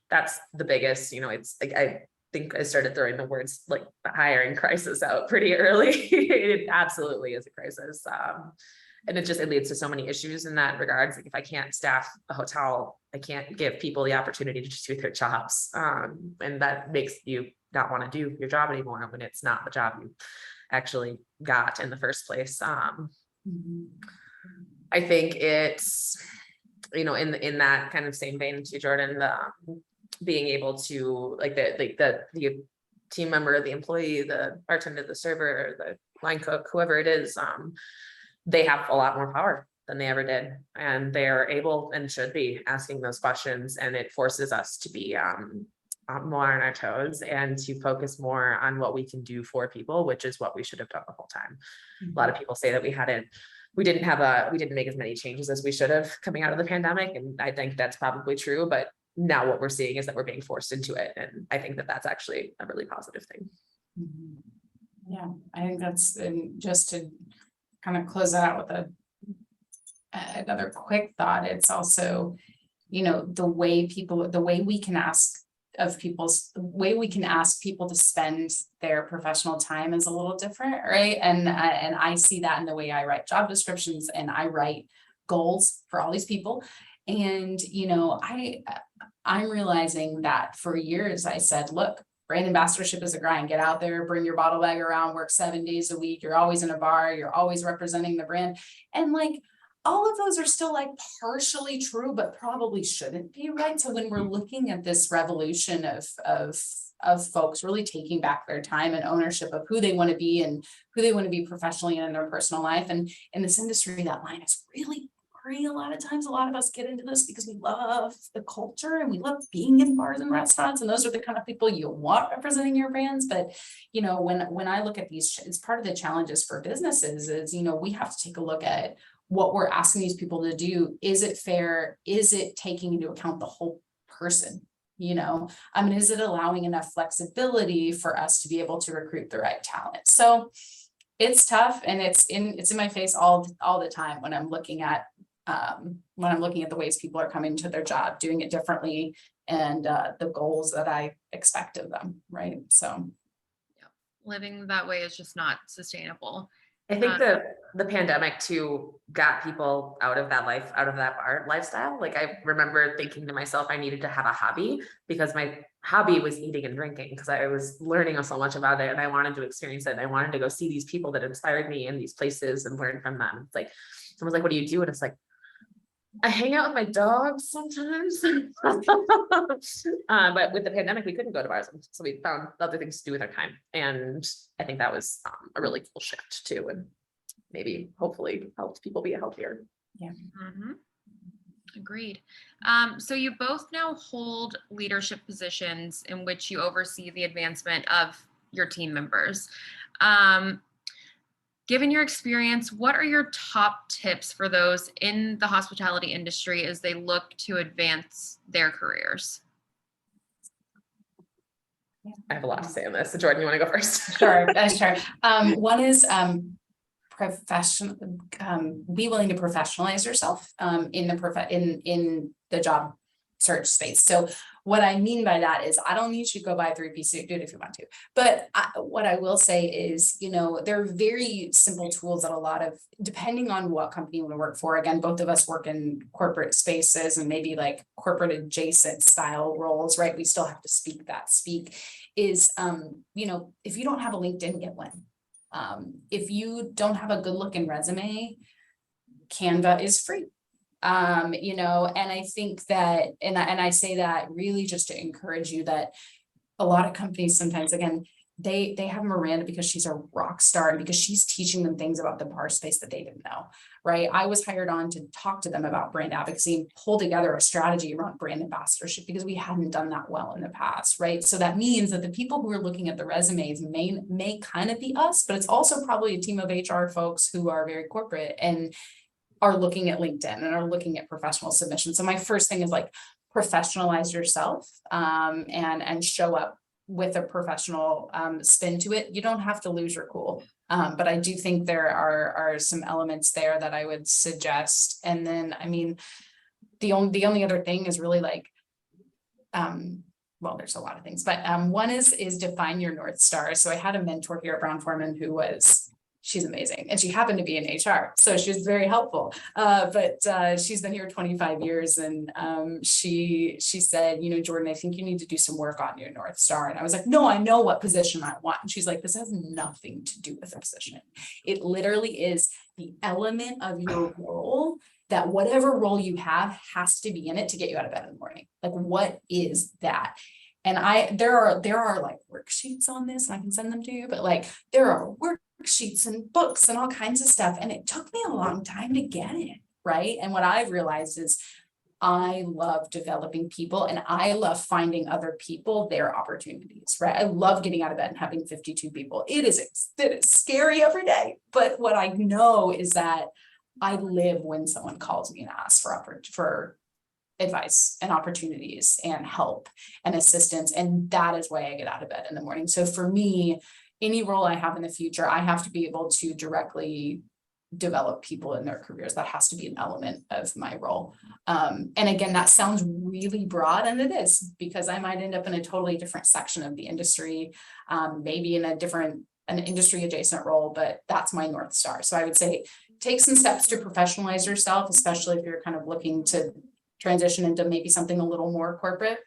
That's the biggest, it's like, I think I started throwing the words like the hiring crisis out pretty early. It absolutely is a crisis. And it leads to so many issues in that regards. Like if I can't staff a hotel, I can't give people the opportunity to just do their jobs. And that makes you not want to do your job anymore when it's not the job you actually got in the first place. I think it's, in that kind of same vein to Jordan, being able to like the team member, the employee, the bartender, the server, the line cook, whoever it is, they have a lot more power than they ever did, and they're able and should be asking those questions. And it forces us to be more on our toes and to focus more on what we can do for people, which is what we should have done the whole time. A lot of people say that we didn't make as many changes as we should have coming out of the pandemic, and I think that's probably true. But now what we're seeing is that we're being forced into it, and I think that that's actually a really positive thing. Yeah, I think that's, and just to kind of close that out with another quick thought. It's also, the way we can ask people to spend their professional time is a little different, right? And I see that in the way I write job descriptions and I write goals for all these people. And, I'm realizing that for years I said, look, brand ambassadorship is a grind. Get out there, bring your bottle bag around, work 7 days a week. You're always in a bar. You're always representing the brand. And like, all of those are still like partially true, but probably shouldn't be, right? So when we're looking at this revolution of folks really taking back their time and ownership of who they want to be and who they want to be professionally and in their personal life. And in this industry, that line is really blurry. A lot of times, a lot of us get into this because we love the culture and we love being in bars and restaurants. And those are the kind of people you want representing your brands. But, when I look at these, it's part of the challenges for businesses is, we have to take a look at what we're asking these people to do. Is it fair? Is it taking into account the whole person? Is it allowing enough flexibility for us to be able to recruit the right talent? So it's tough, and it's in my face all the time when I'm looking at the ways people are coming to their job, doing it differently, and the goals that I expect of them. Right. So living that way is just not sustainable. I think the pandemic too got people out of that bar lifestyle. Like I remember thinking to myself, I needed to have a hobby because my hobby was eating and drinking, because I was learning so much about it and I wanted to experience it. And I wanted to go see these people that inspired me in these places and learn from them. It's like, someone's like, what do you do? And it's like, I hang out with my dogs sometimes. But with the pandemic, we couldn't go to bars, so we found other things to do with our time. And I think that was a really cool shift too, and maybe hopefully helped people be healthier. Mhm. Agreed. So you both now hold leadership positions in which you oversee the advancement of your team members. Given your experience, what are your top tips for those in the hospitality industry as they look to advance their careers? I have a lot to say on this. So Jordan, you want to go first? Sure. One is be willing to professionalize yourself in the job search space. So what I mean by that is I don't need you to go buy a 3-piece suit, do it if you want to. But what I will say is, there are very simple tools that a lot of, depending on what company you want to work for, again, both of us work in corporate spaces and maybe like corporate adjacent style roles, right? We still have to speak is, if you don't have a LinkedIn, get one. If you don't have a good looking resume, Canva is free. And I think that, and I say that really just to encourage you that a lot of companies sometimes, again, they have Miranda because she's a rock star and because she's teaching them things about the bar space that they didn't know, right? I was hired on to talk to them about brand advocacy and pull together a strategy around brand ambassadorship because we hadn't done that well in the past, right? So that means that the people who are looking at the resumes may kind of be us, but it's also probably a team of HR folks who are very corporate and are looking at LinkedIn and are looking at professional submissions. So my first thing is like professionalize yourself and show up with a professional spin to it. You don't have to lose your cool. But I do think there are some elements there that I would suggest. And then, I mean, the only other thing is really like, well, there's a lot of things, but one is define your North Star. So I had a mentor here at Brown Forman who she's amazing. And she happened to be in HR. So she was very helpful. But she's been here 25 years. And she said, Jordan, I think you need to do some work on your North Star. And I was like, no, I know what position I want. And she's like, this has nothing to do with the position. It literally is the element of your role that whatever role you have has to be in it to get you out of bed in the morning. Like, what is that? And there are like worksheets on this, and I can send them to you, but like there are worksheets and books and all kinds of stuff. And it took me a long time to get it, right? And what I've realized is I love developing people and I love finding other people their opportunities, right? I love getting out of bed and having 52 people. It is scary every day. But what I know is that I live when someone calls me and asks for advice and opportunities and help and assistance. And that is why I get out of bed in the morning. So for me, any role I have in the future, I have to be able to directly develop people in their careers. That has to be an element of my role. And again, that sounds really broad, and it is, because I might end up in a totally different section of the industry, maybe in an industry adjacent role, but that's my North Star. So I would say take some steps to professionalize yourself, especially if you're kind of looking to transition into maybe something a little more corporate.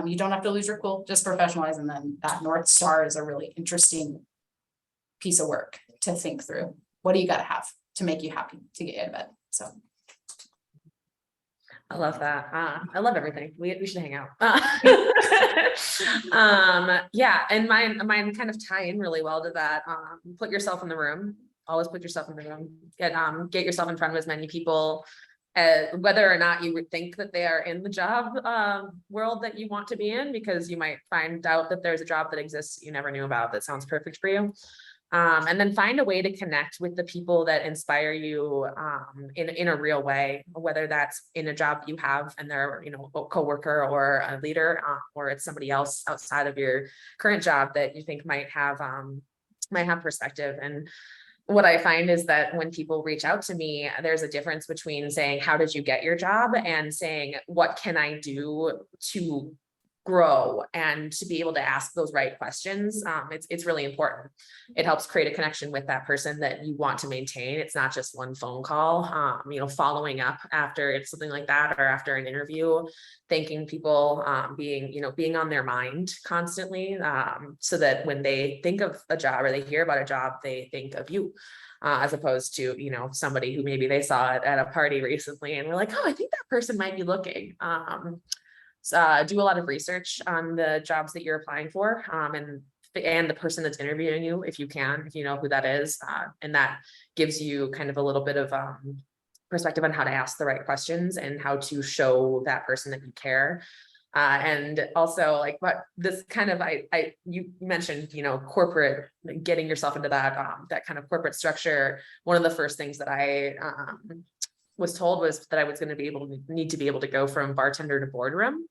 You don't have to lose your cool, just professionalize. And then that North Star is a really interesting piece of work to think through. What do you got to have to make you happy to get you out of bed? So. I love that. I love everything. We should hang out. Yeah. And mine kind of tie in really well to that. Put yourself in the room, always put yourself in the room, get yourself in front of as many people, whether or not you would think that they are in the job world that you want to be in, because you might find out that there's a job that exists that you never knew about that sounds perfect for you. And then find a way to connect with the people that inspire you in a real way, whether that's in a job you have and they're, a coworker or a leader, or it's somebody else outside of your current job that you think might have perspective. And what I find is that when people reach out to me, there's a difference between saying, how did you get your job? And saying, what can I do to grow and to be able to ask those right questions? It's really important. It helps create a connection with that person that you want to maintain. It's not just one phone call, following up after it's something like that, or after an interview, thanking people, being on their mind constantly, so that when they think of a job or they hear about a job, they think of you. as opposed to, you know, somebody who maybe they saw it at a party recently and were like, oh, I think that person might be looking. Do a lot of research on the jobs that you're applying for, and the person that's interviewing you, if you know who that is, and that gives you kind of a little bit of perspective on how to ask the right questions and how to show that person that you care. And also, like, but this kind of, you mentioned, you know, corporate, getting yourself into that kind of corporate structure. One of the first things that I was told was that I was going to need to be able to go from bartender to boardroom.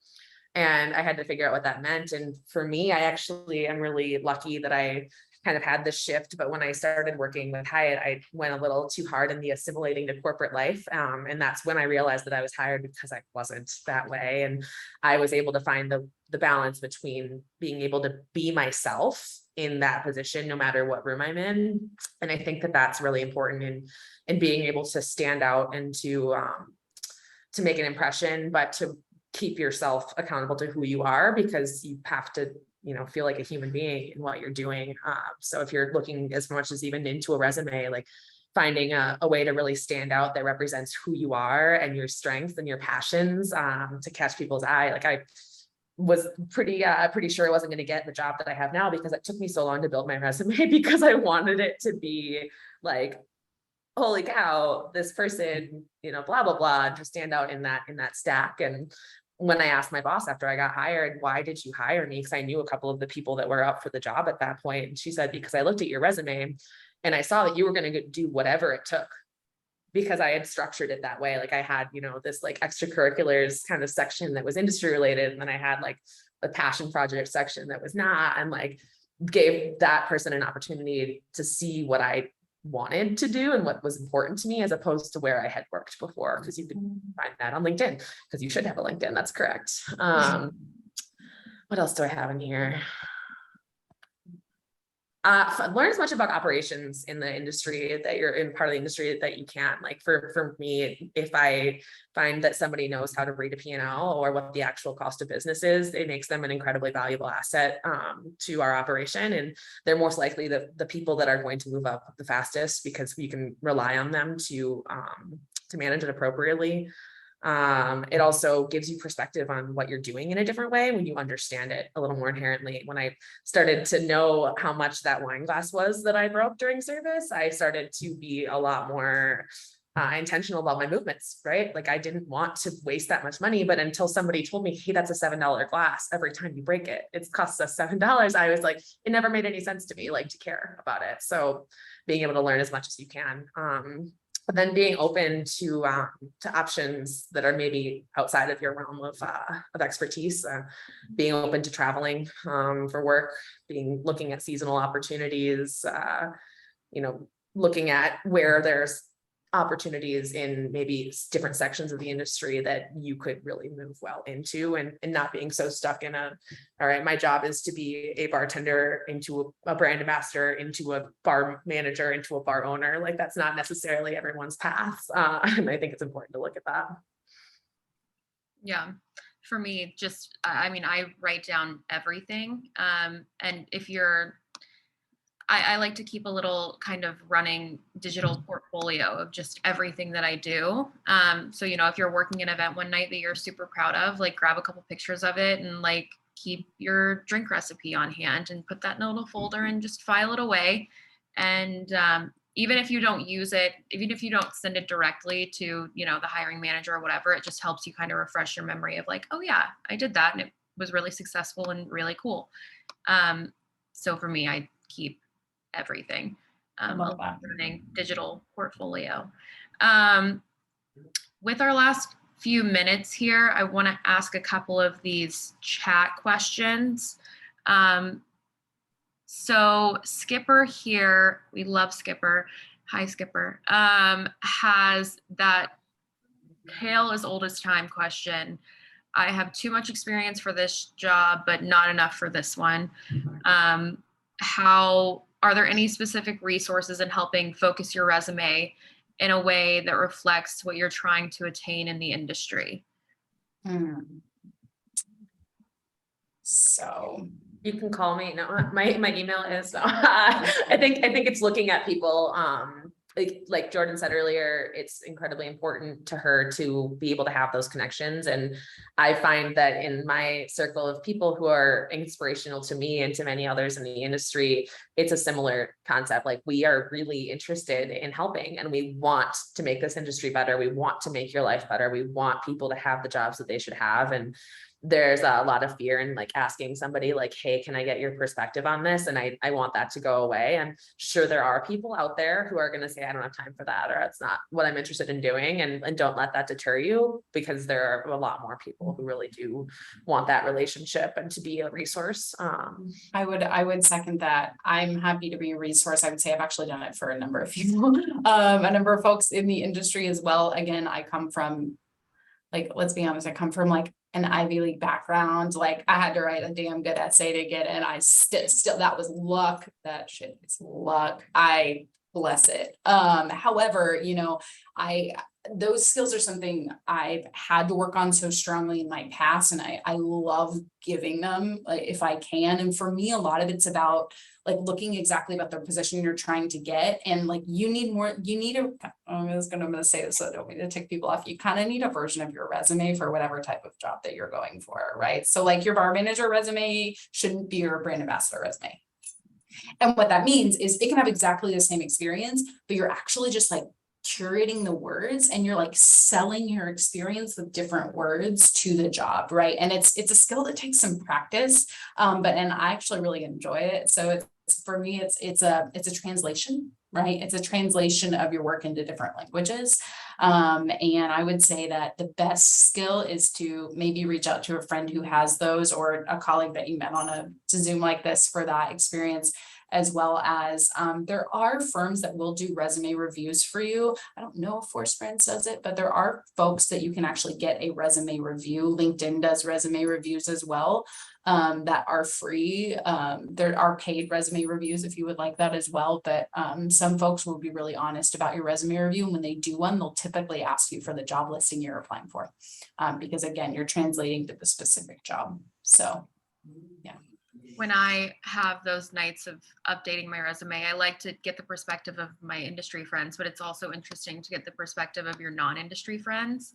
And I had to figure out what that meant. And for me, I actually am really lucky that I kind of had this shift. But when I started working with Hyatt, I went a little too hard in the assimilating to corporate life. And that's when I realized that I was hired because I wasn't that way. And I was able to find the balance between being able to be myself in that position, no matter what room I'm in. And I think that that's really important in being able to stand out and to make an impression, but to keep yourself accountable to who you are, because you have to, you know, feel like a human being in what you're doing. So if you're looking as much as even into a resume, like finding a way to really stand out that represents who you are and your strengths and your passions, to catch people's eye. Like I was pretty sure I wasn't going to get the job that I have now, because it took me so long to build my resume, because I wanted it to be like, holy cow, this person, you know, blah, blah, blah, to stand out in that stack. And when I asked my boss after I got hired, why did you hire me? Because I knew a couple of the people that were up for the job at that point. And she said, because I looked at your resume and I saw that you were going to do whatever it took, because I had structured it that way. Like I had, you know, this like extracurriculars kind of section that was industry related. And then I had like a passion project section that was not, and like gave that person an opportunity to see what I wanted to do and what was important to me, as opposed to where I had worked before. Because you can find that on LinkedIn, because you should have a LinkedIn. That's correct. What else do I have in here? Learn as much about operations in the industry that you're in, part of the industry that you can. Like for me, if I find that somebody knows how to read a P&L or what the actual cost of business is, it makes them an incredibly valuable asset to our operation. And they're most likely the people that are going to move up the fastest, because we can rely on them to manage it appropriately. It also gives you perspective on what you're doing in a different way when you understand it a little more inherently. When I started to know how much that wine glass was that I broke during service, I started to be a lot more intentional about my movements, right? Like I didn't want to waste that much money, but until somebody told me, hey, that's a $7 glass every time you break it, it costs us $7. I was like, it never made any sense to me, like, to care about it. So being able to learn as much as you can. But then being open to options that are maybe outside of your realm of expertise, being open to traveling for work, looking at seasonal opportunities, you know, looking at where there's opportunities in maybe different sections of the industry that you could really move well into, and not being so stuck in all right, my job is to be a bartender, into a brand ambassador, into a bar manager, into a bar owner. Like that's not necessarily everyone's path. And I think it's important to look at that. Yeah. For me, just, I mean, I write down everything. And if I like to keep a little kind of running digital portfolio of just everything that I do. So, you know, if you're working an event one night that you're super proud of, like grab a couple pictures of it and like keep your drink recipe on hand and put that in a little folder and just file it away. And even if you don't use it, even if you don't send it directly to, you know, the hiring manager or whatever, it just helps you kind of refresh your memory of like, oh yeah, I did that and it was really successful and really cool. So for me, I keep everything, running digital portfolio. With our last few minutes here, I want to ask a couple of these chat questions. So Skipper here, we love Skipper. Hi, Skipper. Has that tale as old as time question. I have too much experience for this job, but not enough for this one. How are there any specific resources in helping focus your resume in a way that reflects what you're trying to attain in the industry? So you can call me. No, my email is. I think it's looking at people like Jordan said earlier, it's incredibly important to her to be able to have those connections. And I find that in my circle of people who are inspirational to me and to many others in the industry, it's a similar concept. Like, we are really interested in helping, and we want to make this industry better. We want to make your life better. We want people to have the jobs that they should have. And there's a lot of fear in like asking somebody like, hey, can I get your perspective on this? And I want that to go away. I'm sure there are people out there who are going to say, I don't have time for that, or it's not what I'm interested in doing. And don't let that deter you, because there are a lot more people who really do want that relationship and to be a resource. I would second that. I'm happy to be a resource. I would say I've actually done it for a number of people, a number of folks in the industry as well. Again, I come from, like, let's be honest, I come from like an Ivy League background. Like, I had to write a damn good essay to get in. I still, that was luck. That shit is luck. I bless it. However, you know, those skills are something I've had to work on so strongly in my past, and I love giving them, like, if I can. And for me, a lot of it's about like looking exactly about the position you're trying to get. And like, you need more, I'm gonna say this, so I don't mean to tick people off. You kind of need a version of your resume for whatever type of job that you're going for, right? So like, your bar manager resume shouldn't be your brand ambassador resume. And what that means is it can have exactly the same experience, but you're actually just like curating the words, and you're like selling your experience with different words to the job, right? And it's a skill that takes some practice, and I actually really enjoy it. So it's for me, it's a translation, right? It's a translation of your work into different languages. And I would say that the best skill is to maybe reach out to a friend who has those, or a colleague that you met on a Zoom like this for that experience. As well as there are firms that will do resume reviews for you. I don't know if Force Friends does it, but there are folks that you can actually get a resume review. LinkedIn does resume reviews as well, that are free. There are paid resume reviews if you would like that as well. But some folks will be really honest about your resume review. And when they do one, they'll typically ask you for the job listing you're applying for, because again, you're translating to the specific job. So, yeah. When I have those nights of updating my resume, I like to get the perspective of my industry friends, but it's also interesting to get the perspective of your non-industry friends,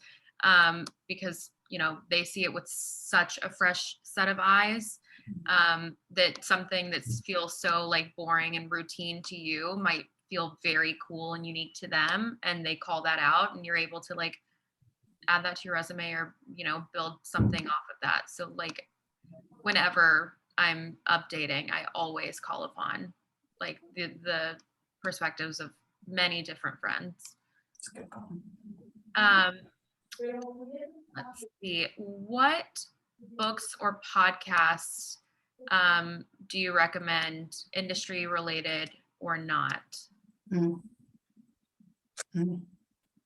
because, you know, they see it with such a fresh set of eyes, that something that feels so like boring and routine to you might feel very cool and unique to them. And they call that out, and you're able to like add that to your resume, or, you know, build something off of that. So like, whenever I'm updating, I always call upon like the perspectives of many different friends. Let's see, what books or podcasts do you recommend, industry related or not?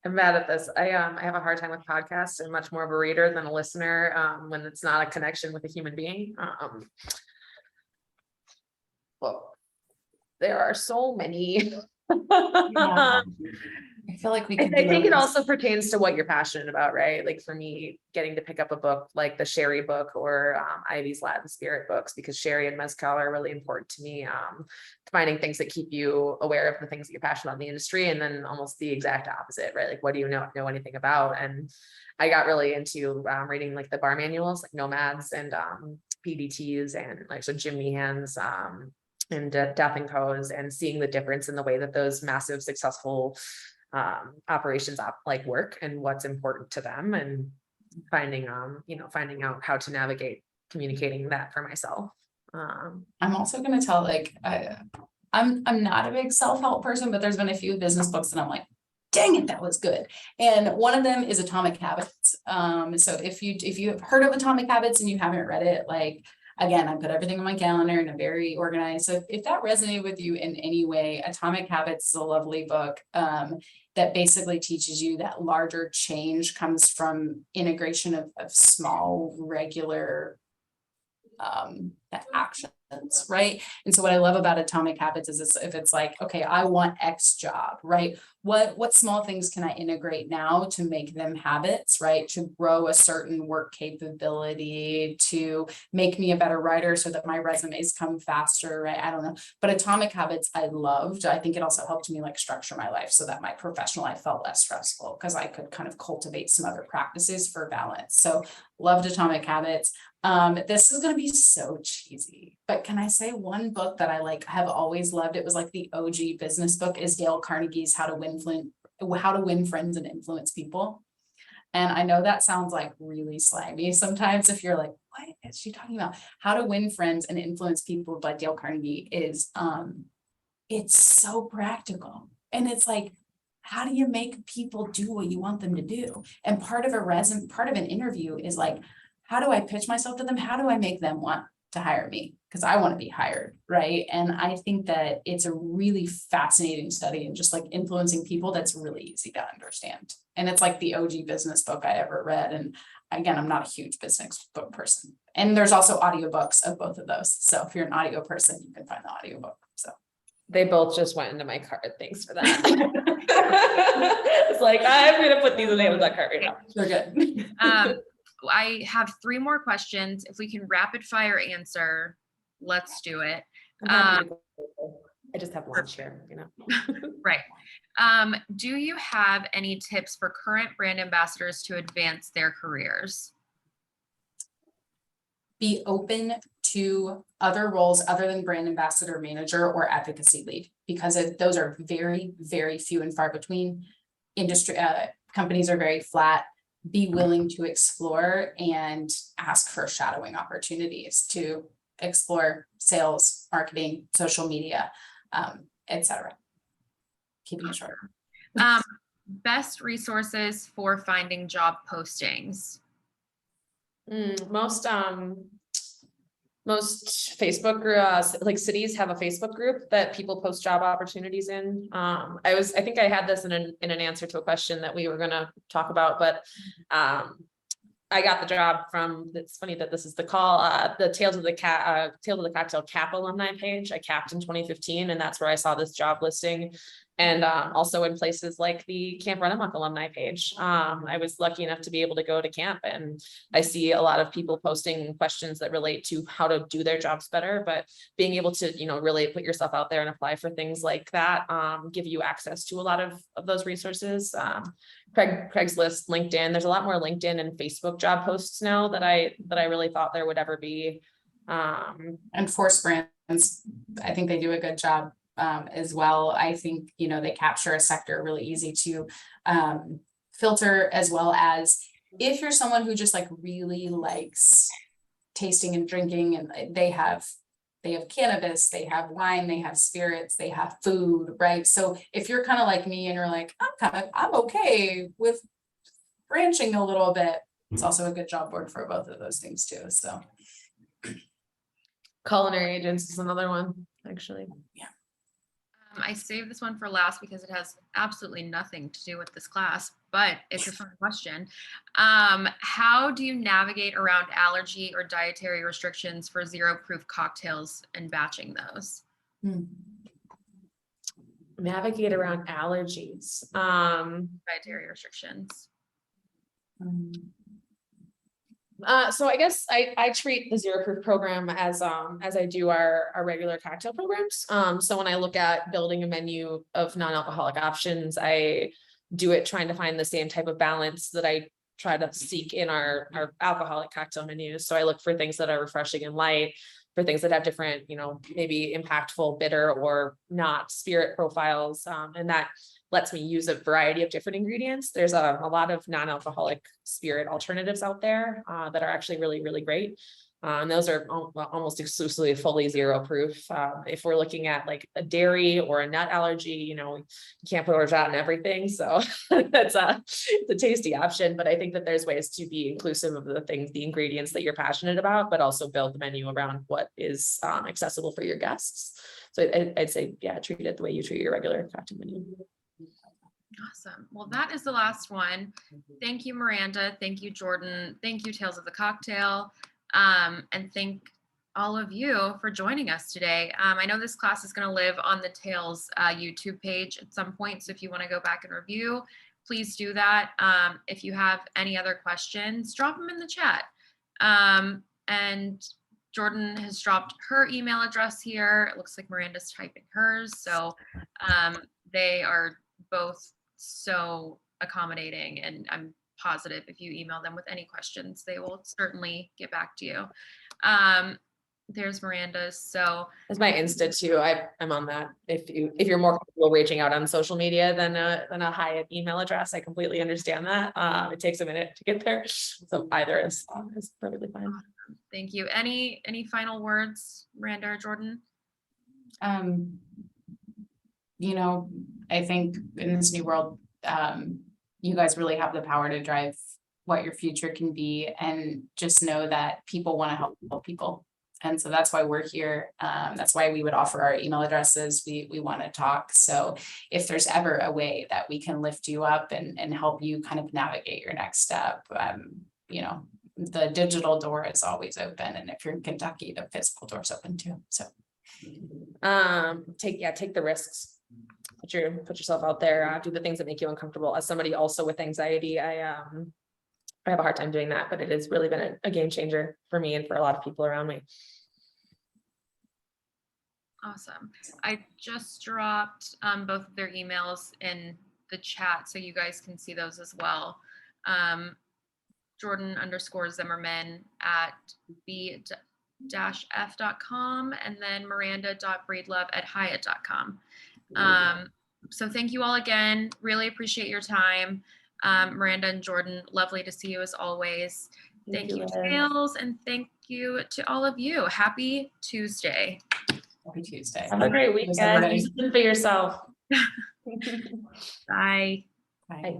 I'm bad at this. I have a hard time with podcasts. I'm much more of a reader than a listener, when it's not a connection with a human being. Well, there are so many. Yeah. I feel like we I can. think it also pertains to what you're passionate about, right? Like for me, getting to pick up a book like the Sherry book, or Ivy's Latin Spirit books, because Sherry and Mezcal are really important to me. Finding things that keep you aware of the things that you're passionate about in the industry, and then almost the exact opposite, right? Like, what do you know anything about? And I got really into reading like the bar manuals, like Nomads and PDTs, and like so Jim Meehan's and Death and Co's, and seeing the difference in the way that those massive successful operations like work, and what's important to them, and finding out how to navigate communicating that for myself. I'm also going to tell, like, I'm not a big self-help person, but there's been a few business books that I'm like, dang it, that was good. And one of them is Atomic Habits. So if you have heard of Atomic Habits and you haven't read it, like, again, I put everything on my calendar and I'm very organized. So if that resonated with you in any way, Atomic Habits is a lovely book that basically teaches you that larger change comes from integration of small, regular actions right? And so what I love about Atomic Habits is if it's like, okay, I want X job, right? What small things can I integrate now to make them habits, right? To grow a certain work capability, to make me a better writer so that my resumes come faster, right? I don't know. But Atomic Habits I loved. I think it also helped me like structure my life so that my professional life felt less stressful because I could kind of cultivate some other practices for balance. So loved Atomic Habits. This is going to be so cheesy, but can I say one book that I like have always loved? It was like the OG business book is Dale Carnegie's How to Win Friends and Influence People. And I know that sounds like really slimy sometimes if you're like, what is she talking about? How to Win Friends and Influence People by Dale Carnegie is, it's so practical. And it's like, how do you make people do what you want them to do? And part of an interview is like, how do I pitch myself to them? How do I make them want to hire me? Because I want to be hired, right? And I think that it's a really fascinating study and just like influencing people that's really easy to understand. And it's like the OG business book I ever read. And again, I'm not a huge business book person. And there's also audiobooks of both of those. So if you're an audio person, you can find the audiobook. So They both just went into my cart. Thanks for that. It's like, I'm going to put these in the Amazon cart right now. they're good. I have 3 more questions. If we can rapid fire answer, let's do it. I just have lunch here, you know. Right. Do you have any tips for current brand ambassadors to advance their careers? Be open to other roles other than brand ambassador, manager, or advocacy lead, because those are very, very few and far between. Industry companies are very flat. Be willing to explore and ask for shadowing opportunities to explore sales, marketing, social media, etc. Keeping it short. Best resources for finding job postings. Most Facebook groups, like cities have a Facebook group that people post job opportunities in. I think I had this in an answer to a question that we were gonna talk about, but I got the job from, it's funny that this is the call, the Tales of the Cocktail CAP alumni page. I capped in 2015, and that's where I saw this job listing. And also in places like the Camp Run Amok alumni page. I was lucky enough to be able to go to camp, and I see a lot of people posting questions that relate to how to do their jobs better, but being able to, you know, really put yourself out there and apply for things like that, give you access to a lot of those resources. Craigslist, LinkedIn, there's a lot more LinkedIn and Facebook job posts now that I really thought there would ever be. And Force Brands, I think they do a good job as well. I think, you know, they capture a sector really easy to filter, as well as if you're someone who just like really likes tasting and drinking, and they have cannabis, they have wine, they have spirits, they have food, right? So if you're kind of like me and you're like, I'm okay with branching a little bit, it's also a good job board for both of those things too. So Culinary agents is another one, actually. Yeah. I saved this one for last because it has absolutely nothing to do with this class, but it's a fun question. How do you navigate around allergy or dietary restrictions for zero-proof cocktails and batching those? Navigate around allergies. Dietary restrictions. So I guess I treat the zero proof program as I do our regular cocktail programs. So when I look at building a menu of non-alcoholic options, I do it trying to find the same type of balance that I try to seek in our alcoholic cocktail menus. So I look for things that are refreshing and light, for things that have different, you know, maybe impactful, bitter or not spirit profiles. And that lets me use a variety of different ingredients. There's a lot of non-alcoholic spirit alternatives out there that are actually really, really great. And those are almost exclusively fully zero proof. If we're looking at like a dairy or a nut allergy, you know, you can't put orgeat in everything. So it's a tasty option, but I think that there's ways to be inclusive of the ingredients that you're passionate about, but also build the menu around what is accessible for your guests. So I'd say, yeah, treat it the way you treat your regular cocktail menu. Awesome. Well, that is the last one. Thank you, Miranda. Thank you, Jordan. Thank you, Tales of the Cocktail. And thank all of you for joining us today. I know this class is going to live on the Tales YouTube page at some point. So if you want to go back and review, please do that. If you have any other questions, drop them in the chat. And Jordan has dropped her email address here. It looks like Miranda's typing hers. So they are both so accommodating, and I'm positive if you email them with any questions, they will certainly get back to you. There's Miranda's. So That's my Insta too. I'm on that. If you're more comfortable reaching out on social media than a Hyatt email address, I completely understand that. It takes a minute to get there. So either is perfectly fine. thank you. Any final words, Miranda or Jordan? You know, I think in this new world, you guys really have the power to drive what your future can be, and just know that people want to help people. And so that's why we're here. That's why we would offer our email addresses. We want to talk. So if there's ever a way that we can lift you up and help you kind of navigate your next step, you know, the digital door is always open. And if you're in Kentucky, the physical door's open too. So take the risks. Put yourself out there, do the things that make you uncomfortable. As somebody also with anxiety, I have a hard time doing that, but it has really been a game changer for me and for a lot of people around me. Awesome. I just dropped both of their emails in the chat so you guys can see those as well. Jordan_Zimmerman at b-f.com and then Miranda.Breedlove@Hyatt.com. So thank you all again. Really appreciate your time. Miranda and Jordan, lovely to see you as always. Thank you, Tales, and thank you to all of you. Happy Tuesday. happy Tuesday. Have a great weekend. Do something for yourself. Bye. Bye.